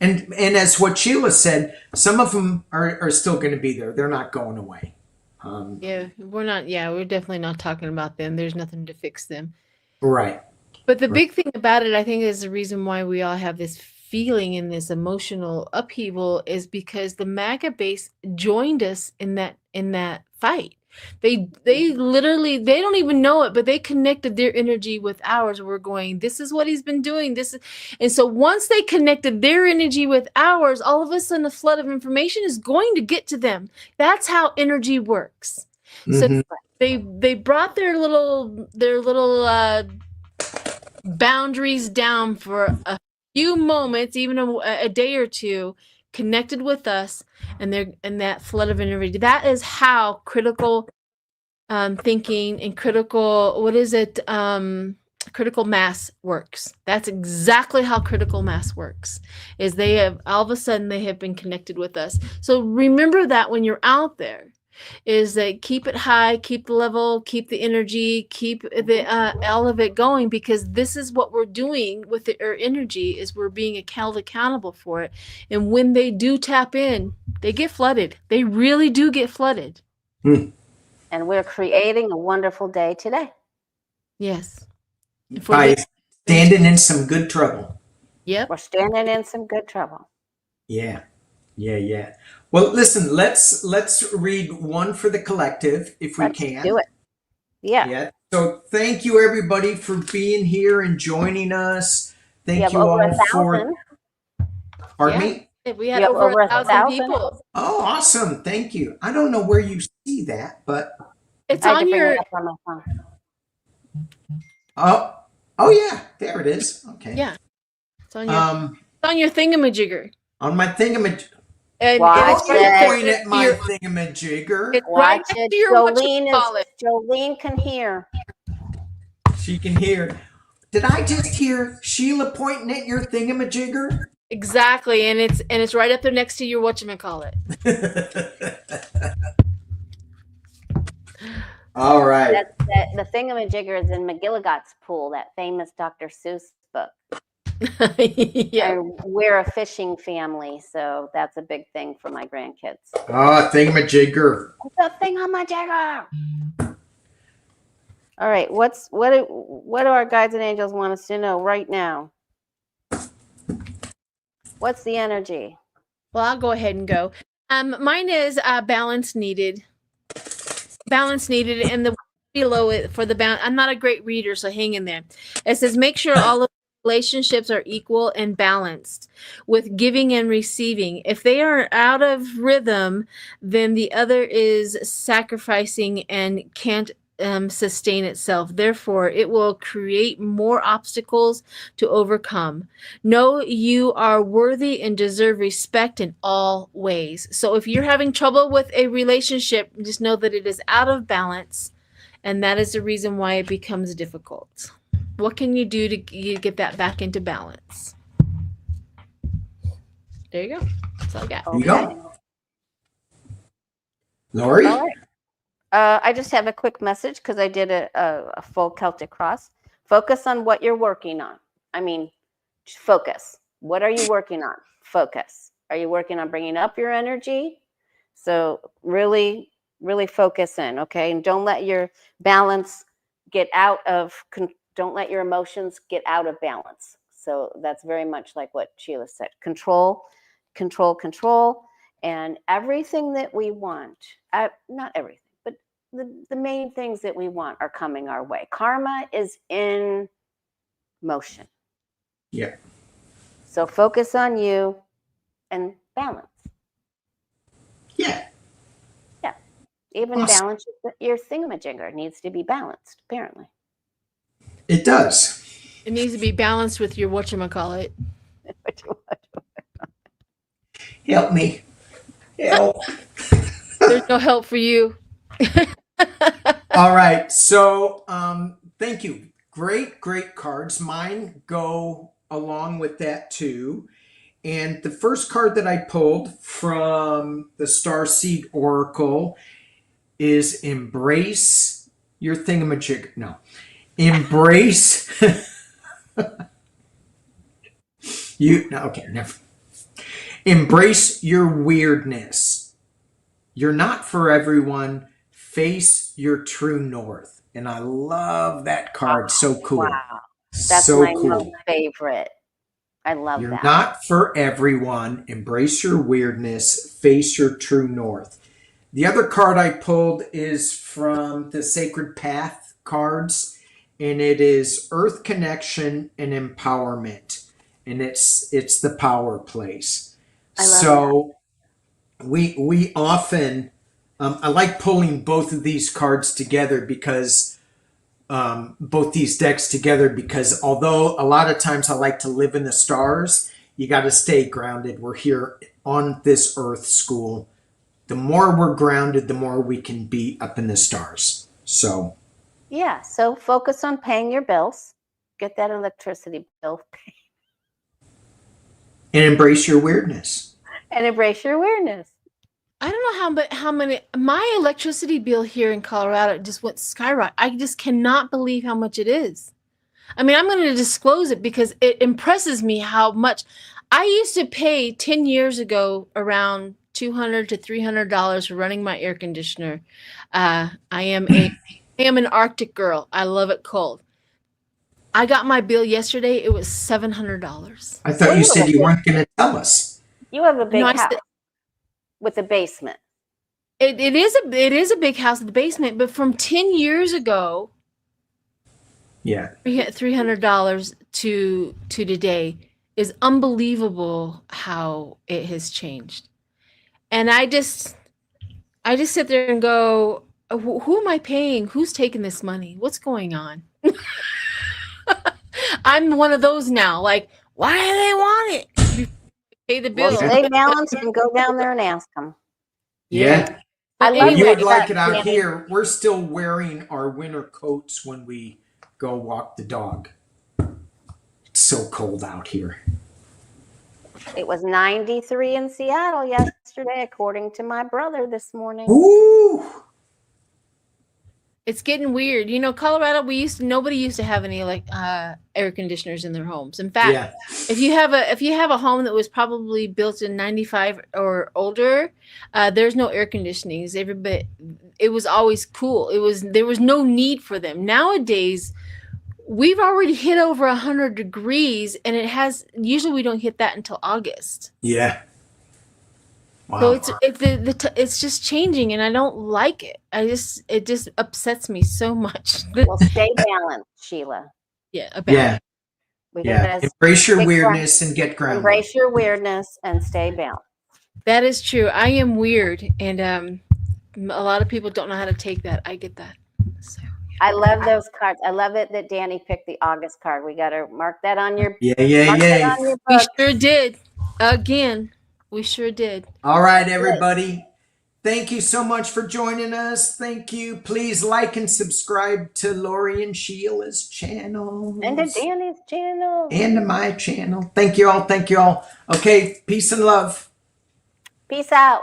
Speaker 1: And as what Sheila said, some of them are still going to be there. They're not going away.
Speaker 2: We're definitely not talking about them. There's nothing to fix them.
Speaker 1: Right.
Speaker 2: But the big thing about it, I think, is the reason why we all have this feeling and this emotional upheaval is because the MAGA base joined us in that fight. They literally, they don't even know it, but they connected their energy with ours. We're going, this is what he's been doing. And so once they connected their energy with ours, all of a sudden a flood of information is going to get to them. That's how energy works. Mm-hmm. So they brought their little boundaries down for a few moments, even a day or two, connected with us, and that flood of energy. That is how critical thinking and critical, critical mass works. That's exactly how critical mass works, is they have all of a sudden they have been connected with us. So remember that when you're out there, is that keep it high, keep the level, keep the energy, keep the all of it going, because this is what we're doing with our energy, is we're being held accountable for it. And when they do tap in, they get flooded. They really do get flooded.
Speaker 1: Hmm.
Speaker 3: And we're creating a wonderful day today.
Speaker 2: Yes.
Speaker 1: By standing in some good trouble.
Speaker 2: Yep.
Speaker 3: We're standing in some good trouble.
Speaker 1: Yeah. Yeah. Well, listen, let's read one for the collective if we can.
Speaker 3: Do it. Yeah.
Speaker 1: Yeah. So thank you everybody for being here and joining us. Thank you
Speaker 3: over
Speaker 1: all for. Pardon me?
Speaker 2: We had over 1,000 people.
Speaker 1: Oh, awesome. Thank you. I don't know where you see that, but
Speaker 2: it's on your.
Speaker 3: On my phone.
Speaker 1: Oh yeah, there it is. Okay.
Speaker 2: Yeah. It's on your it's on your thingamajigger.
Speaker 1: On my thingamajigger.
Speaker 2: And
Speaker 1: it's right point at my thingamajigger.
Speaker 2: It's right next to your
Speaker 3: Jolene can hear.
Speaker 1: She can hear. Did I just hear Sheila pointing at your thingamajigger?
Speaker 2: Exactly, and it's right up there next to your whatchamacallit.
Speaker 1: All right.
Speaker 3: The thingamajigger is in McGilligot's Pool, that famous Dr. Seuss book.
Speaker 2: Yeah.
Speaker 3: And we're a fishing family, so that's a big thing for my grandkids.
Speaker 1: Oh, thingamajigger.
Speaker 3: What's a thingamajigger? All right, what do our guides and angels want us to know right now? What's the energy?
Speaker 2: Well, I'll go ahead and go. Mine is balance needed. Balance needed, and the below it for the balance. I'm not a great reader, so hang in there. It says make sure all of relationships are equal and balanced with giving and receiving. If they are out of rhythm, then the other is sacrificing and can't sustain itself. Therefore, it will create more obstacles to overcome. Know you are worthy and deserve respect in all ways. So if you're having trouble with a relationship, just know that it is out of balance, and that is the reason why it becomes difficult. What can you do to get that back into balance? There you go. That's all I got.
Speaker 1: There you go. Lori?
Speaker 3: All right. I just have a quick message because I did a full Celtic cross. Focus on what you're working on. I mean, focus. What are you working on? Focus. Are you working on bringing up your energy? So really, really focus in, okay? And don't let your balance get out of, don't let your emotions get out of balance. So that's very much like what Sheila said. Control, control, control. And everything that we want, not everything, but the main things that we want are coming our way. Karma is in motion.
Speaker 1: Yeah.
Speaker 3: So focus on you and balance.
Speaker 1: Yeah.
Speaker 3: Yeah. Even
Speaker 1: awesome.
Speaker 3: balance your thingamajigger needs to be balanced, apparently.
Speaker 1: It does.
Speaker 2: It needs to be balanced with your whatchamacallit.
Speaker 1: Help me. Help.
Speaker 2: There's no help for you.
Speaker 1: All right. So thank you. Great cards. Mine go along with that too. And the first card that I pulled from the Starseed Oracle is Embrace Your Thingamajig. No. Embrace. Okay, never. Embrace your weirdness. You're not for everyone. Face your true north. And I love that card. So cool.
Speaker 3: Wow. That's
Speaker 1: so
Speaker 3: my
Speaker 1: cool.
Speaker 3: Favorite. I love
Speaker 1: You're
Speaker 3: that.
Speaker 1: not for everyone. Embrace your weirdness. Face your true north. The other card I pulled is from the Sacred Path cards, and it is Earth Connection and Empowerment, and it's the power place.
Speaker 3: I love
Speaker 1: so that. we often I like pulling both of these cards together because both these decks together because although a lot of times I like to live in the stars, you got to stay grounded. We're here on this Earth school. The more we're grounded, the more we can be up in the stars. So
Speaker 3: yeah, so focus on paying your bills. Get that electricity bill
Speaker 1: And embrace your weirdness.
Speaker 3: and embrace your weirdness.
Speaker 2: I don't know how many, my electricity bill here in Colorado just went skyrocket. I just cannot believe how much it is. I mean, I'm going to disclose it because it impresses me how much I used to pay 10 years ago around $200 to $300 for running my air conditioner. I am an Arctic girl. I love it cold. I got my bill yesterday. It was $700.
Speaker 1: I thought you said you weren't going to tell us.
Speaker 3: You have a big
Speaker 2: No,
Speaker 3: house with a basement.
Speaker 2: It is a big house in the basement, but from 10 years ago,
Speaker 1: Yeah.
Speaker 2: $300 to today is unbelievable how it has changed. And I just sit there and go, who am I paying? Who's taking this money? What's going on? I'm one of those now. Like, why do they want it? Pay the bill.
Speaker 3: Well, stay balanced and go down there and ask them.
Speaker 1: Yeah.
Speaker 3: I
Speaker 2: But
Speaker 3: love
Speaker 1: You would
Speaker 3: that.
Speaker 1: like it out
Speaker 3: Yeah.
Speaker 1: here. We're still wearing our winter coats when we go walk the dog. It's so cold out here.
Speaker 3: It was 93 in Seattle yesterday, according to my brother this morning.
Speaker 1: Ooh.
Speaker 2: It's getting weird. You know, Colorado, nobody used to have any air conditioners in their homes. In fact,
Speaker 1: Yeah.
Speaker 2: if you have a home that was probably built in 95 or older, there's no air conditioning. It was always cool. There was no need for them. Nowadays, we've already hit over 100 degrees, and usually we don't hit that until August.
Speaker 1: Yeah. Wow.
Speaker 2: So it's just changing, and I don't like it. It just upsets me so much.
Speaker 3: Well, stay balanced, Sheila.
Speaker 2: Yeah.
Speaker 1: Yeah.
Speaker 3: We
Speaker 1: Yeah.
Speaker 3: gotta
Speaker 1: Embrace your
Speaker 3: stick
Speaker 1: weirdness and get grounded.
Speaker 3: embrace your weirdness and stay balanced.
Speaker 2: That is true. I am weird, and a lot of people don't know how to take that. I get that. So
Speaker 3: I love those cards. I love it that Danny picked the August card. We got to mark that on your
Speaker 1: Yeah.
Speaker 2: we sure did. Again, we sure did.
Speaker 1: All right, everybody. Thank you so much for joining us. Thank you. Please like and subscribe to Lori and Sheila's channel.
Speaker 3: And to Danny's channel.
Speaker 1: And to my channel. Thank you all. Thank you all. Okay. Peace and love.
Speaker 3: Peace out.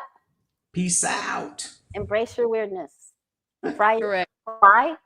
Speaker 1: Peace out.
Speaker 3: Embrace your weirdness. Fry.
Speaker 2: Correct.
Speaker 3: Fry.